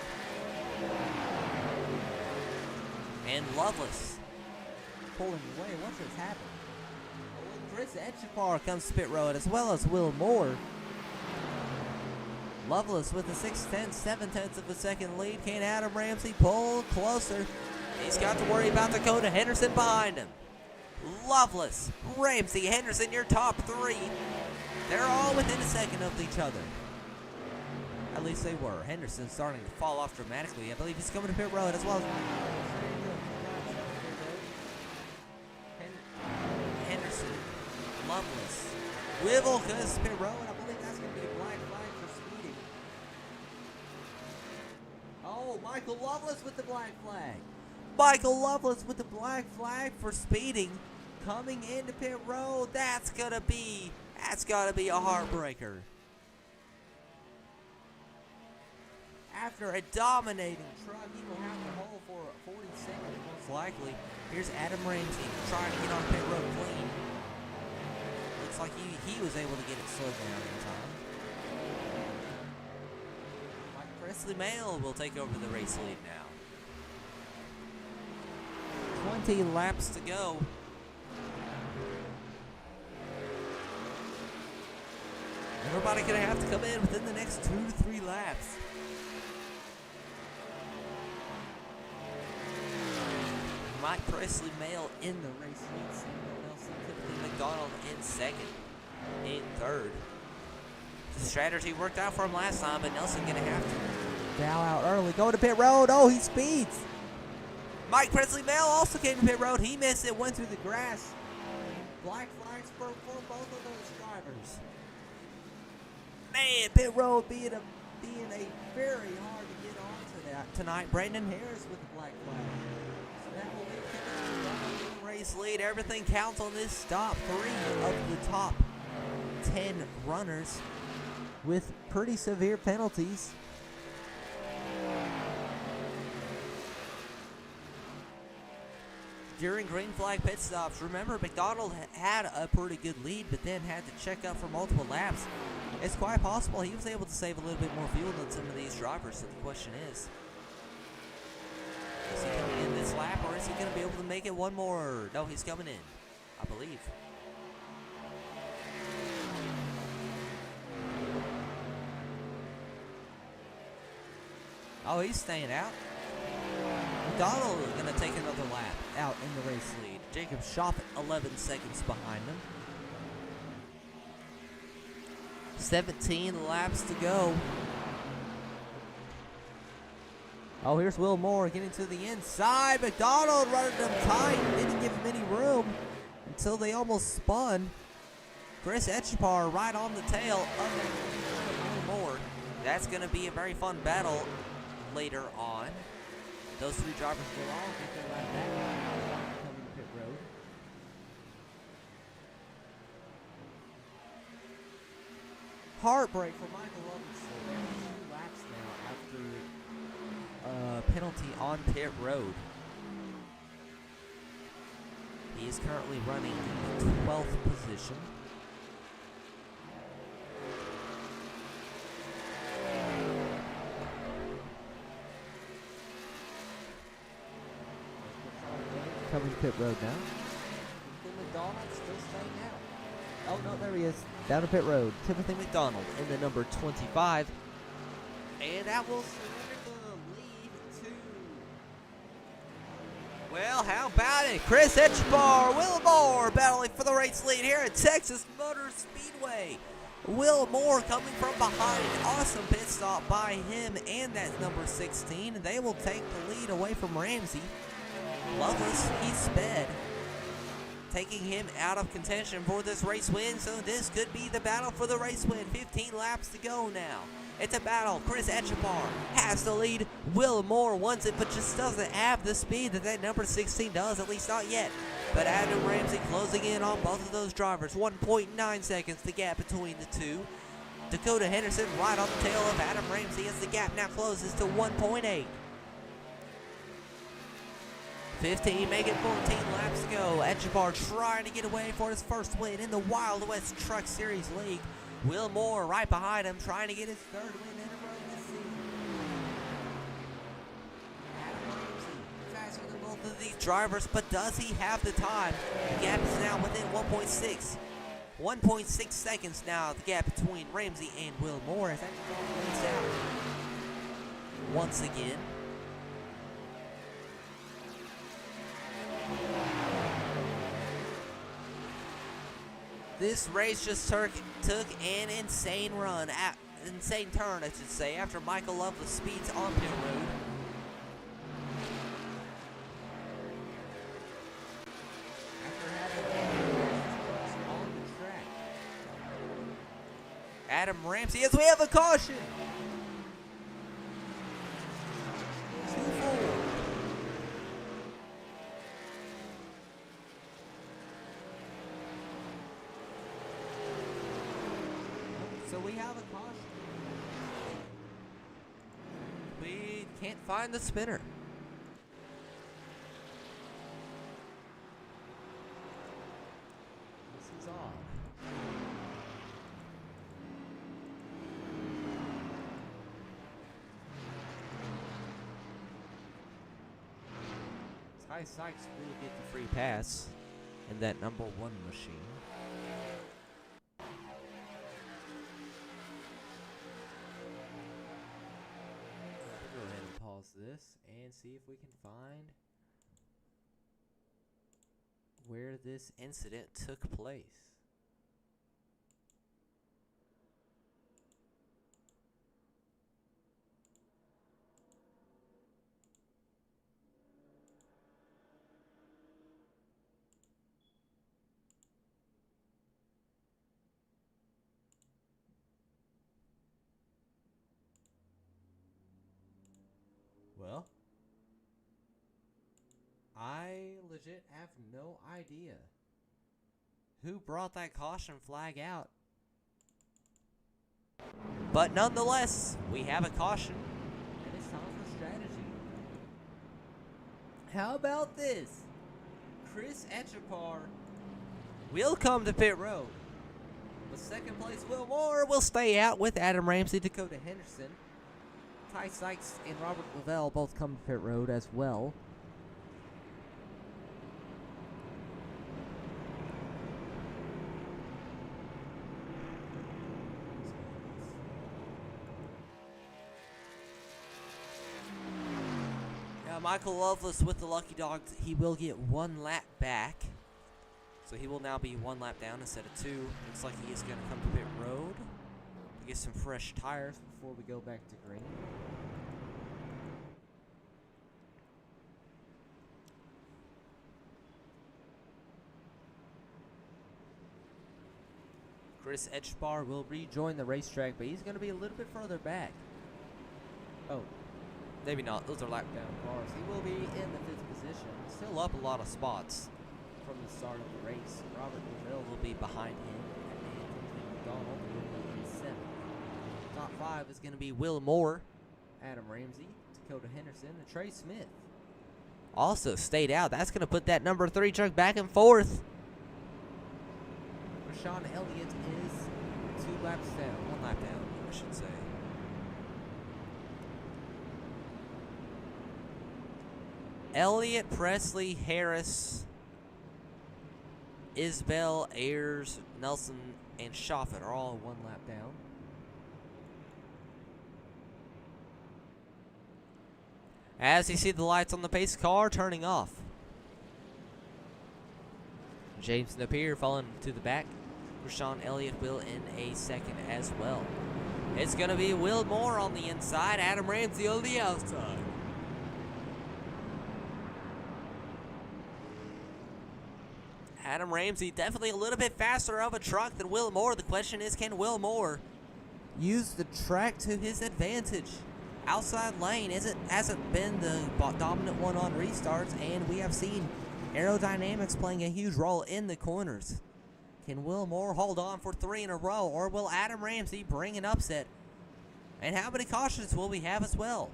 And Loveless pulling away. What just happened? Chris Etchapar comes to pit road, as well as Will Moore. Loveless with a 7/10 of a second lead. Can Adam Ramsey pull closer? He's got to worry about Dakota Henderson behind him. Loveless, Ramsey, Henderson, your top three. They're all within a second of each other. At least they were. Henderson starting to fall off dramatically. I believe he's coming to pit road, as well as Henderson. Loveless. Wivel goes to pit road. I believe that's going to be a black flag for speeding. Oh, Michael Loveless with the black flag. Michael Loveless with the black flag for speeding. Coming into pit road. That's got to be a heartbreaker. After a dominating truck, he will have to hold for 40 seconds most likely. Here's Adam Ramsey trying to get on pit road clean. Looks like he was able to get it slowed down in time. Mike Presley Mail will take over the race lead now. 20 laps to go. Everybody gonna have to come in within the next 2 to 3 laps. Mike Presley Mail in the race lead. Nelson, Timothy McDonald in second. In third. The strategy worked out for him last time, but Nelson gonna have to bow out early. Go to pit road. Oh, he speeds. Mike Presley Mail also came to pit road. He missed it, went through the grass. Black flags for both of those drivers. Man, pit road being a very hard to get onto that tonight. Brandon Harris with the black flag. So that will leave Kevin race lead. Everything counts on this stop. 3 of the top 10 runners with pretty severe penalties. During green flag pit stops, remember McDonald had a pretty good lead, but then had to check up for multiple laps. It's quite possible he was able to save a little bit more fuel than some of these drivers, so the question is he coming in this lap, or is he going to be able to make it one more? No, he's coming in, I believe. Oh, he's staying out. McDonald is going to take another lap out in the race lead. Jacob Schaff 11 seconds behind him. 17 laps to go. Oh, here's Will Moore getting to the inside. McDonald running them tight. Didn't give him any room until they almost spun. Chris Etchepar right on the tail of Will Moore. That's going to be a very fun battle later on. Those three drivers will all get their lap back coming to pit road. Heartbreak for Michael Robinson. 2 laps now after penalty on pit road. He is currently running in the 12th position. Coming to pit road now. Timothy McDonald still staying out. Oh no, there he is. Down to pit road. Timothy McDonald in the number 25. And that will surrender the lead to... Well, how about it? Chris Etchepar, Will Moore battling for the race lead here at Texas Motor Speedway. Will Moore coming from behind. Awesome pit stop by him and that number 16. And they will take the lead away from Ramsey. Loveless, he sped, taking him out of contention for this race win, so this could be the battle for the race win. 15 laps to go now. It's a battle. Chris Etchepar has the lead. Will Moore wants it, but just doesn't have the speed that number 16 does, at least not yet. But Adam Ramsey closing in on both of those drivers. 1.9 seconds, the gap between the two. Dakota Henderson right on the tail of Adam Ramsey as the gap now closes to 1.8. 15, making 14 laps to go. Etchepar trying to get away for his first win in the Wild West Truck Series League. Will Moore right behind him, trying to get his third win in a row this season. Adam Ramsey, faster than both of these drivers, but does he have the time? The gap is now within 1.6. 1.6 seconds now, the gap between Ramsey and Will Moore as Etchepar leads out once again. This race just took an insane turn, I should say, after Michael Loveless speeds on pit road. After having on the track. Adam Ramsey, as we have a caution. 2-4. So we have a caution. We can't find the spinner. This is odd. Ty Sykes will get the free pass in that number 1 machine. This and see if we can find where this incident took place. Well, I legit have no idea who brought that caution flag out. But nonetheless, we have a caution, and it's time for strategy. How about this? Chris Etchapar will come to pit road. But second place, Will Moore will stay out with Adam Ramsey, Dakota Henderson. Ty Sykes and Robert Lavelle both come to pit road as well. Michael Loveless with the Lucky Dogs, he will get 1 lap back. So he will now be 1 lap down instead of 2. Looks like he is going to come to pit road to get some fresh tires before we go back to green. Chris Etchbar will rejoin the racetrack, but he's going to be a little bit further back. Oh. Maybe not. Those are lap down cars. He will be in the 5th position. Still up a lot of spots from the start of the race. Robert Lavelle will be behind him. And Anthony McDonald will be in 7th. Top 5 is going to be Will Moore, Adam Ramsey, Dakota Henderson, and Trey Smith. Also stayed out. That's going to put that number 3 truck back and forth. Rashawn Elliott is 2 laps down. 1 lap down, I should say. Elliott, Presley, Harris, Isbell, Ayers, Nelson, and Shoffett are all 1 lap down. As you see the lights on the pace car turning off. James Napier falling to the back. Rashawn Elliott will in a second as well. It's going to be Will Moore on the inside, Adam Ramsey on the outside. Adam Ramsey definitely a little bit faster of a truck than Will Moore. The question is, can Will Moore use the track to his advantage? Outside lane hasn't been the dominant one on restarts, and we have seen aerodynamics playing a huge role in the corners. Can Will Moore hold on for 3 in a row, or will Adam Ramsey bring an upset? And how many cautions will we have as well?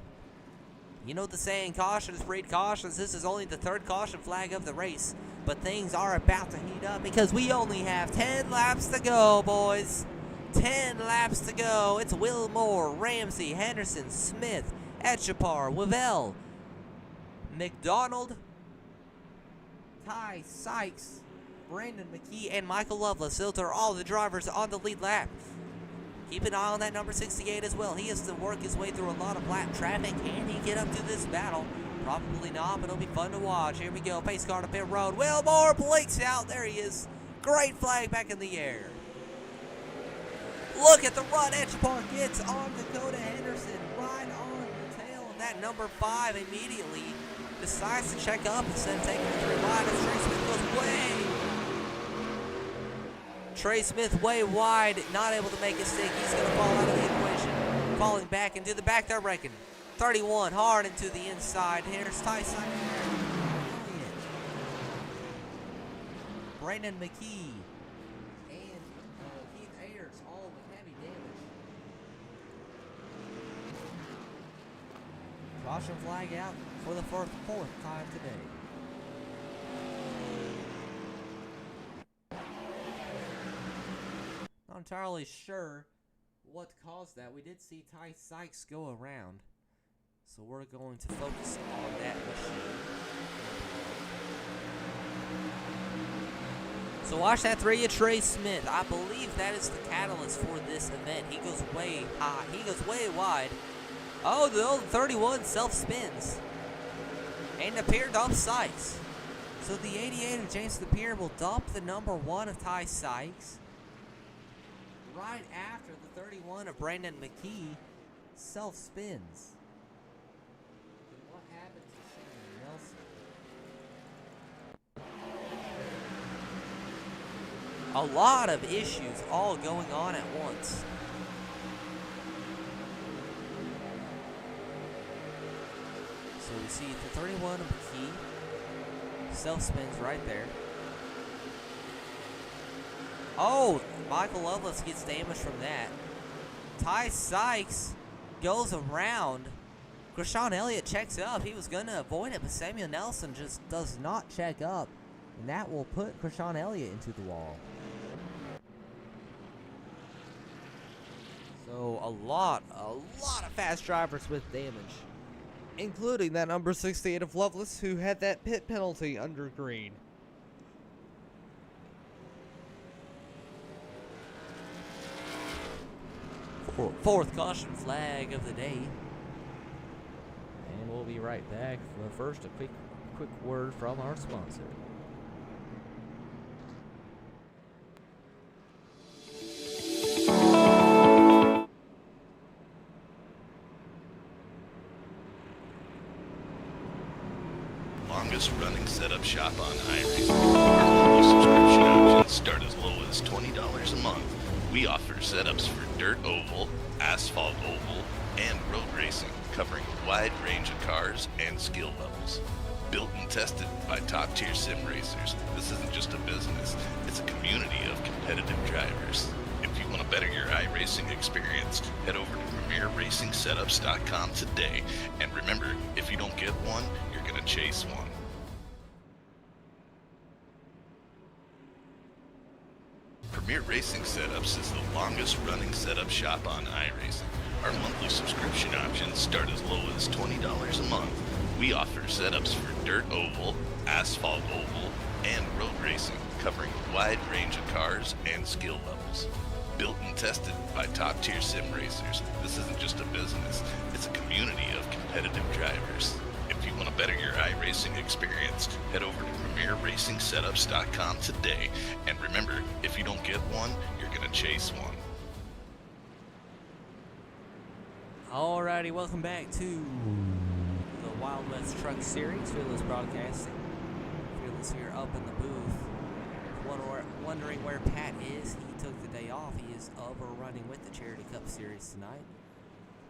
You know the saying, cautions breed cautions. This is only the 3rd caution flag of the race. But things are about to heat up because we only have 10 laps to go, boys. 10 laps to go. It's Will Moore, Ramsey, Henderson, Smith, Etchapar, Wavell, McDonald, Ty Sykes, Brandon McKee, and Michael Loveless. Those are all the drivers on the lead lap. Keep an eye on that number 68 as well. He has to work his way through a lot of lap traffic. Can he get up to this battle? Probably not, but it'll be fun to watch. Here we go. Pace car to pit road. Will Moore blinks out. There he is. Great flag back in the air. Look at the run Etchapar gets on Dakota Henderson. Right on the tail of that number 5 immediately. Decides to check up instead of taking the 3 wide. As Trey Smith goes way. Trey Smith way wide. Not able to make a stick. He's going to fall out of the equation. Falling back into the back there, reckon. 31 hard into the inside. Here's Tyson. Brandon McKee and Keith Ayers all with heavy damage. Caution flag out for the fourth time today. Not entirely sure what caused that. We did see Ty Sykes go around. So we're going to focus on that machine. So watch that 3 of Trey Smith. I believe that is the catalyst for this event. He goes way high. He goes way wide. Oh, the old 31 self-spins. And Napier dumps Sykes. So the 88 of James Napier will dump the number 1 of Ty Sykes. Right after the 31 of Brandon McKee self-spins. A lot of issues all going on at once. So we see the 31 of McKee Self spins right there. Oh, Michael Loveless gets damage from that. Ty Sykes goes around. Krishan Elliott checks up. He was going to avoid it, but Samuel Nelson just does not check up. And that will put Krishan Elliott into the wall. So a lot of fast drivers with damage. Including that number 68 of Loveless, who had that pit penalty under green. Fourth caution flag of the day. And we'll be right back. But first, a quick word from our sponsor. Longest running setup shop on iRacing. Our monthly subscription options start as low as $20 a month. We offer setups for dirt oval, asphalt oval, and road racing, covering a wide range of cars and skill levels. Built and tested by top-tier sim racers, this isn't just a business, it's a community of competitive drivers. If you want to better your iRacing experience, head over to PremierRacingSetups.com today. And remember, if you don't get one, you're going to chase one. Premier Racing Setups is the longest running setup shop on iRacing. Our monthly subscription options start as low as $20 a month. We offer setups for dirt oval, asphalt oval, and road racing, covering a wide range of cars and skill levels. Built and tested by top-tier sim racers, this isn't just a business, it's a community of competitive drivers. If you want to better your iRacing experience, head over to PremierRacingSetups.com today. And remember, if you don't get one, you're going to chase one. Alrighty, welcome back to the Wild West Truck Series. Fearless Broadcasting. Fearless here up in the booth. Wondering where Pat is. He took the day off. He is over running with the Charity Cup Series tonight.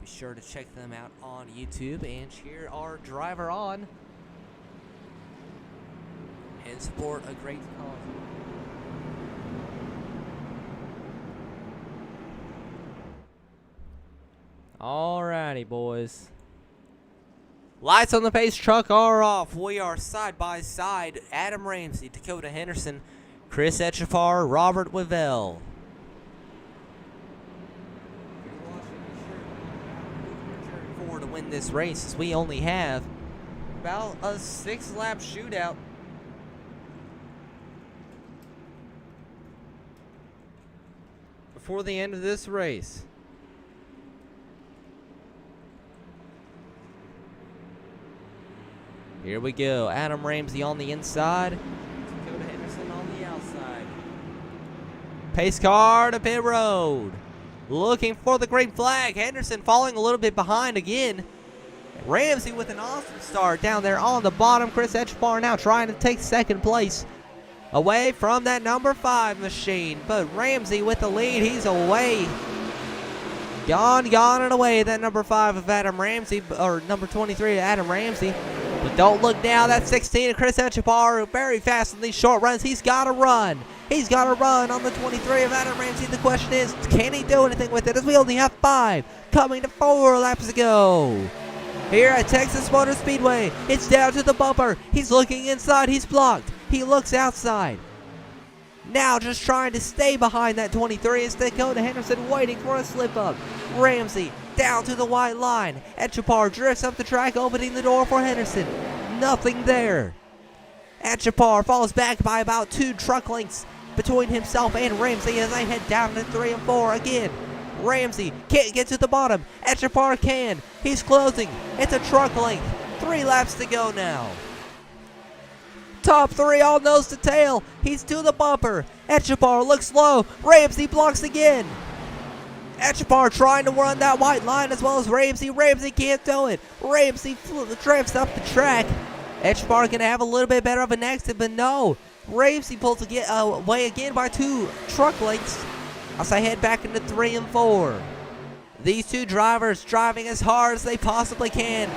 Be sure to check them out on YouTube and cheer our driver on and support a great cause. Alrighty, boys. Lights on the pace truck are off. We are side by side. Adam Ramsey, Dakota Henderson, Chris Etchefar, Robert Wivell. To win this race, as we only have about a 6-lap shootout. Before the end of this race. Here we go. Adam Ramsey on the inside. Dakota Henderson on the outside. Pace car to pit road. Looking for the green flag. Henderson falling a little bit behind again. Ramsey with an awesome start down there on the bottom. Chris Etchepar now trying to take second place away from that number 5 machine. But Ramsey with the lead. He's away. Gone and away. That number 5 of Adam Ramsey, or number 23 of Adam Ramsey. But don't look now. That 16 of Chris Etchepar, very fast in these short runs. He's got to run. He's got to run on the 23 of Adam Ramsey. The question is, can he do anything with it, as we only have 5 coming to 4 laps to go. Here at Texas Motor Speedway, it's down to the bumper. He's looking inside. He's blocked. He looks outside. Now just trying to stay behind that 23 is Dakota Henderson, waiting for a slip-up. Ramsey down to the white line. Etchepar drifts up the track, opening the door for Henderson. Nothing there. Etchepar falls back by about 2 truck lengths between himself and Ramsey as they head down to 3 and 4 again. Ramsey can't get to the bottom. Etchepar can. He's closing. It's a truck length. 3 laps to go now. Top 3 all nose to tail. He's to the bumper. Etchepar looks low. Ramsey blocks again. Etchepar trying to run that white line as well as Ramsey. Ramsey can't do it. Ramsey drifts up the track. Etchepar can have a little bit better of an exit, but no. Ramsey pulls away again by 2 truck lengths as I head back into 3 and 4. These 2 drivers driving as hard as they possibly can.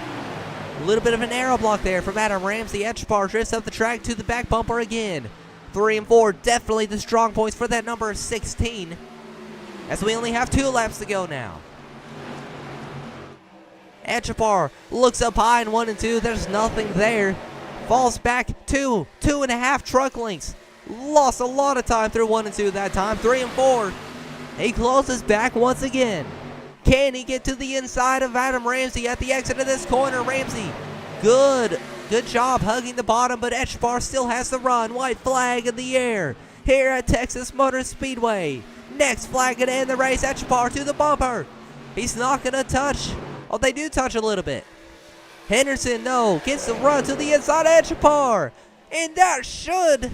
A little bit of an arrow block there from Adam Ramsey. Etchapar drifts up the track to the back bumper again. 3 and 4, definitely the strong points for that number 16. As we only have 2 laps to go now. Etchapar looks up high in 1 and 2. There's nothing there. Falls back 2.5 truck lengths. Lost a lot of time through 1 and 2 that time. 3 and 4. He closes back once again. Can he get to the inside of Adam Ramsey at the exit of this corner? Ramsey, good job hugging the bottom, but Etchapar still has the run. White flag in the air here at Texas Motor Speedway. Next flag to end the race. Etchapar to the bumper. He's not going to touch. Oh, they do touch a little bit. Henderson, no, gets the run to the inside of Etchapar. And that should,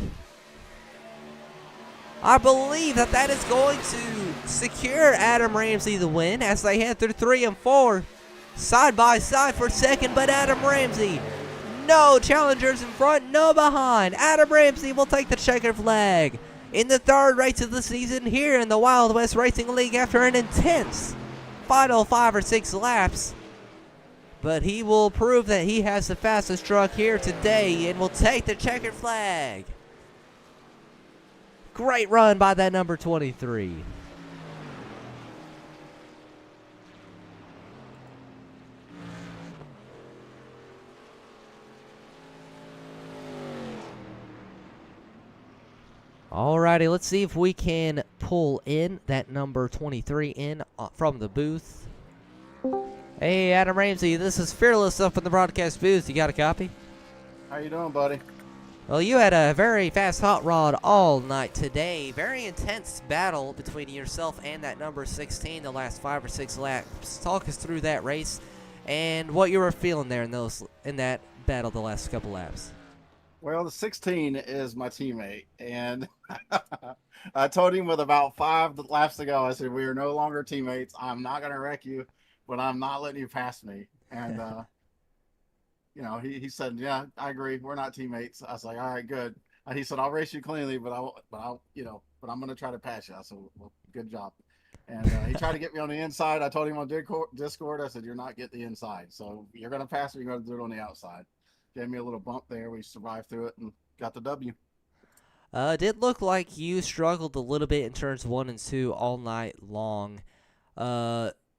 I believe that is going to secure Adam Ramsey the win as they head through 3 and 4. Side by side for second, but Adam Ramsey, no challengers in front, no behind. Adam Ramsey will take the checkered flag in the 3rd race of the season here in the Wild West Racing League after an intense final 5 or 6 laps. But he will prove that he has the fastest truck here today and will take the checkered flag. Great run by that number 23. Alrighty, let's see if we can pull in that number 23 in from the booth. Hey, Adam Ramsey, this is Fearless up in the broadcast booth. You got a copy? How you doing, buddy? Well, you had a very fast hot rod all night today. Very intense battle between yourself and that number 16 the last 5 or 6 laps. Talk us through that race and what you were feeling there in that battle the last couple laps. Well, the 16 is my teammate, and I told him with about 5 laps to go, I said, we are no longer teammates. I'm not going to wreck you, but I'm not letting you pass me. And, you know, he said, yeah, I agree. We're not teammates. I was like, all right, good. And he said, I'll race you cleanly, but I'm going to try to pass you. I said, well, good job. And he tried to get me on the inside. I told him on Discord, I said, you're not getting the inside. So you're going to pass me. You're going to do it on the outside. Gave me a little bump there. We survived through it and got the W. It did look like you struggled a little bit in turns 1 and 2 all night long.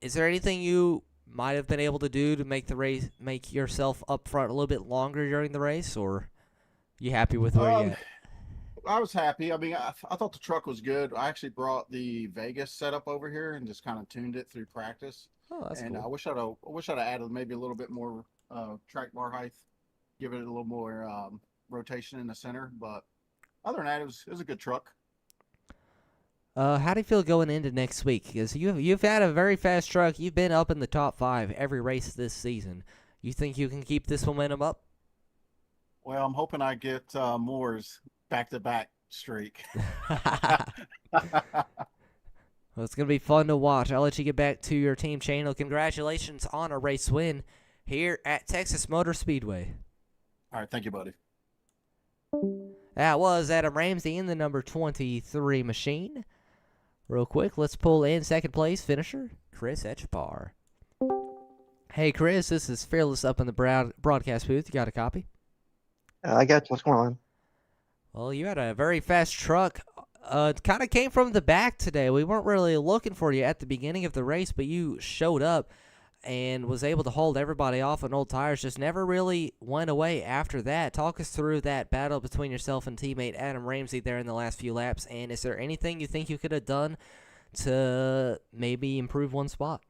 Is there anything you might have been able to do to make yourself up front a little bit longer during the race, or you happy with where you at? I was happy. I mean, I thought the truck was good. I actually brought the Vegas setup over here and just kind of tuned it through practice. Oh, that's and cool. I wish I'd added maybe a little bit more track bar height. Give it a little more rotation in the center, but other than that, it was a good truck. How do you feel going into next week? Because you've had a very fast truck. You've been up in the top 5 every race this season. You think you can keep this momentum up? Well, I'm hoping I get Moore's back-to-back streak. Well, it's going to be fun to watch. I'll let you get back to your team channel. Congratulations on a race win here at Texas Motor Speedway. All right, thank you, buddy. That was Adam Ramsey in the number 23 machine. Real quick, let's pull in second place finisher, Chris Etchapar. Hey, Chris, this is Fearless up in the broadcast booth. You got a copy? I got what's going on. Well, you had a very fast truck. Kind of came from the back today. We weren't really looking for you at the beginning of the race, but you showed up and was able to hold everybody off on old tires. Just never really went away after that. Talk us through that battle between yourself and teammate Adam Ramsey there in the last few laps. And is there anything you think you could have done to maybe improve one spot?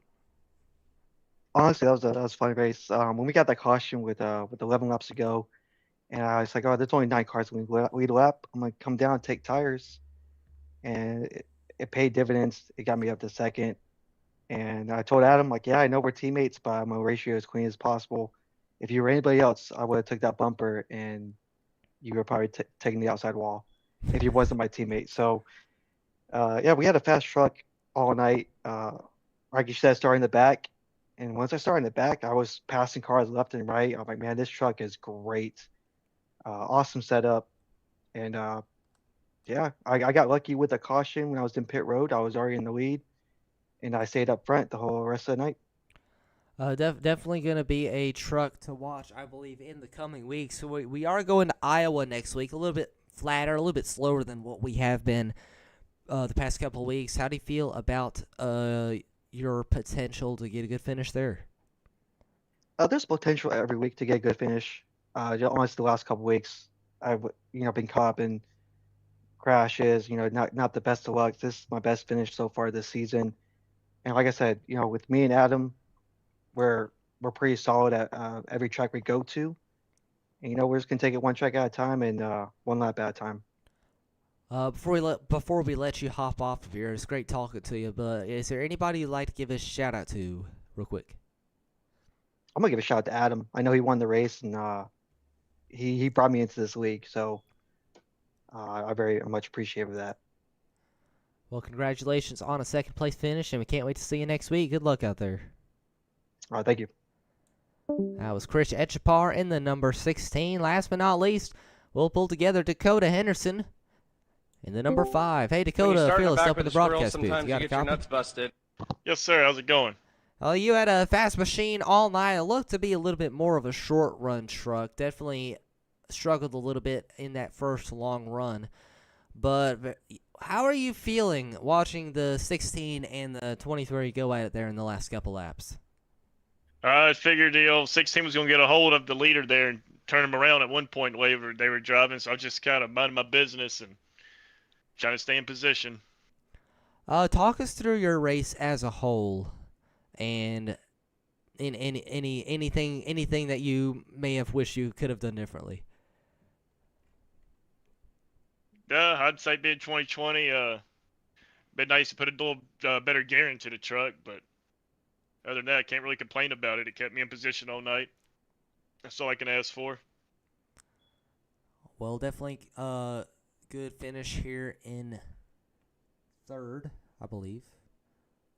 Honestly, that was a fun race. When we got that caution with 11 laps to go, and I was like, oh, there's only 9 cars when we lead a lap. I'm like, come down and take tires. And it paid dividends. It got me up to second. And I told Adam, like, yeah, I know we're teammates, but I'm going to race you as clean as possible. If you were anybody else, I would have took that bumper, and you were probably taking the outside wall if you wasn't my teammate. So, yeah, we had a fast truck all night. Like you said, starting in the back. And once I started in the back, I was passing cars left and right. I'm like, man, this truck is great. Awesome setup. And, yeah, I got lucky with the caution when I was in pit road. I was already in the lead. And I stayed up front the whole rest of the night. Definitely going to be a truck to watch, I believe, in the coming weeks. So we are going to Iowa next week, a little bit flatter, a little bit slower than what we have been the past couple of weeks. How do you feel about your potential to get a good finish there? There's potential every week to get a good finish. Honestly, the last couple of weeks, I've been caught up in crashes. Not the best of luck. This is my best finish so far this season. And like I said, with me and Adam, we're pretty solid at every track we go to. And we're just gonna take it one track at a time and one lap at a time. Before we let you hop off of here, it's great talking to you. But is there anybody you'd like to give a shout out to, real quick? I'm gonna give a shout out to Adam. I know he won the race, and he brought me into this league, so I very much appreciate that. Well, congratulations on a second place finish, and we can't wait to see you next week. Good luck out there. All right, thank you. That was Chris Etchepar in the number 16. Last but not least, we'll pull together Dakota Henderson in the number 5. Hey, Dakota, feel us up in the broadcast booth. You got a copy? Nuts busted. Yes, sir. How's it going? You had a fast machine all night. It looked to be a little bit more of a short run truck. Definitely struggled a little bit in that first long run. But how are you feeling watching the 16 and the 23 go at it there in the last couple laps? I figured the old 16 was going to get a hold of the leader there and turn him around at one point the way they were driving, so I was just kind of minding my business and trying to stay in position. Talk us through your race as a whole, and anything that you may have wished you could have done differently. I'd say bid 2020. Been nice to put a little better gear into the truck, but other than that, I can't really complain about it. It kept me in position all night. That's all I can ask for. Well, definitely good finish here in third, I believe.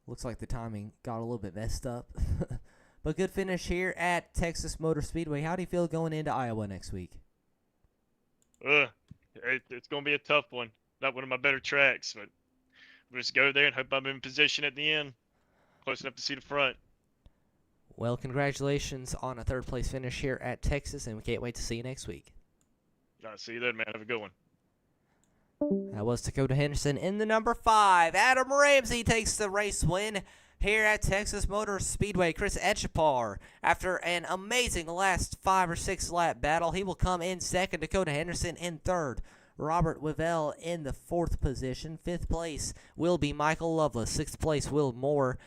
Looks like the timing got a little bit messed up. But good finish here at Texas Motor Speedway. How do you feel going into Iowa next week? It's going to be a tough one. Not one of my better tracks, but we'll just go there and hope I'm in position at the end. Close enough to see the front. Well, congratulations on a third place finish here at Texas, and we can't wait to see you next week. All right, see you then, man. Have a good one. That was Dakota Henderson in the number 5. Adam Ramsey takes the race win here at Texas Motor Speedway. Chris Etchepar, after an amazing last 5 or 6 lap battle, he will come in second. Dakota Henderson in third. Robert Wivell in the 4th position. 5th place will be Michael Lovelace. 6th place Will Moore.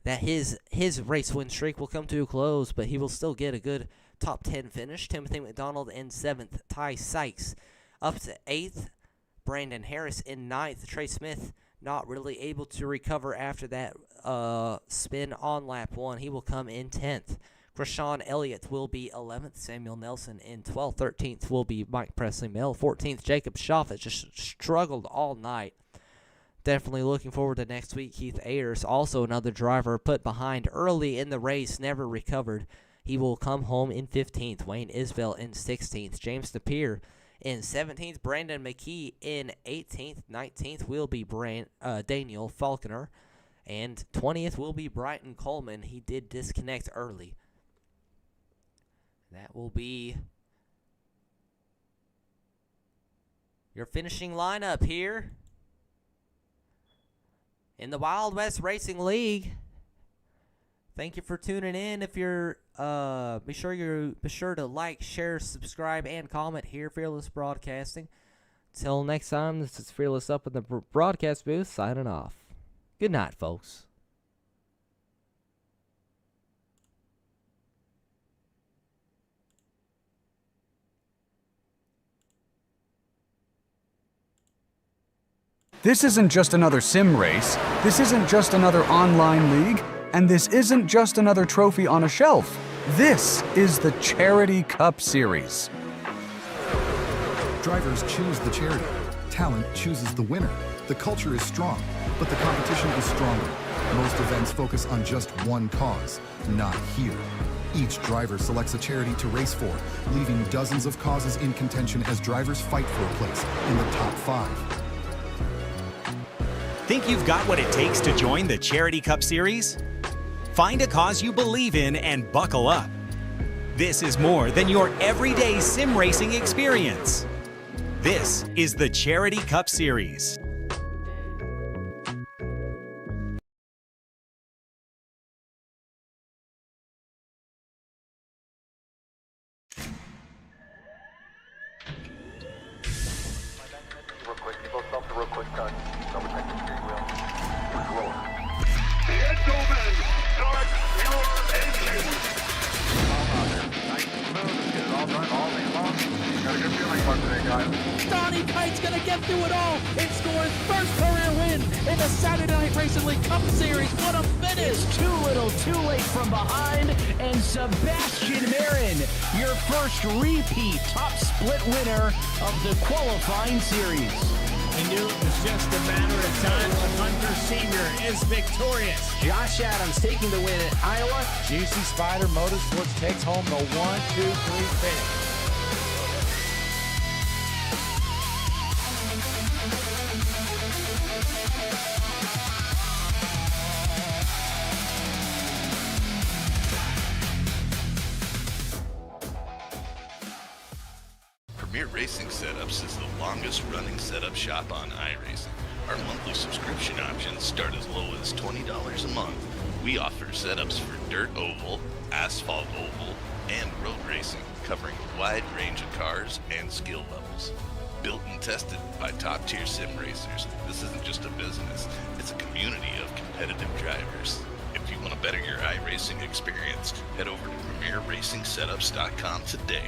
That his race win streak will come to a close, but he will still get a good top 10 finish. Timothy McDonald in 7th. Ty Sykes up to 8th. Brandon Harris in 9th. Trey Smith not really able to recover after that spin on lap 1. He will come in 10th. Rashawn Elliott will be 11th. Samuel Nelson in 12th. 13th will be Mike Presley Mel. 14th, Jacob Schaff has just struggled all night. Definitely looking forward to next week. Keith Ayers, also another driver put behind early in the race, never recovered. He will come home in 15th. Wayne Isbell in 16th. James Napier in 17th. Brandon McKee in 18th. 19th will be Daniel Falconer. And 20th will be Brighton Coleman. He did disconnect early. That will be your finishing lineup here in the Wild West Racing League. Thank you for tuning in. If you're be sure to like, share, subscribe, and comment here, Fearless Broadcasting. Till next time, this is Fearless up in the broadcast booth, signing off. Good night, folks. This isn't just another sim race, this isn't just another online league, and this isn't just another trophy on a shelf. This is the Charity Cup Series. Drivers choose the charity. Talent chooses the winner. The culture is strong, but the competition is stronger. Most events focus on just one cause, not here. Each driver selects a charity to race for, leaving dozens of causes in contention as drivers fight for a place in the top 5. Think you've got what it takes to join the Charity Cup Series? Find a cause you believe in and buckle up. This is more than your everyday sim racing experience. This is the Charity Cup Series. Gentlemen, start your engines. Nice and smooth. Let's get it all done all day long. Got a good feeling about today, guys. Donnie Kite's gonna get through it all and score his first career win in the Saturday Night Racing League Cup Series. What a finish! Too little, too late from behind, and Sebastian Marin, your first repeat top split winner of the qualifying series. I knew it was just a matter of time when Hunter Sr. is victorious. Josh Adams taking the win at Iowa. Juicy Spider Motorsports takes home the 1-2-3 finish. Premier Racing Setups is the longest running setup shop on iRacing. Our monthly subscription options start as low as $20 a month. We offer setups for dirt oval, asphalt oval, and road racing, covering a wide range of cars and skill levels. Built and tested by top-tier sim racers, this isn't just a business, it's a community of competitive drivers. If you want to better your iRacing experience, head over to PremierRacingSetups.com today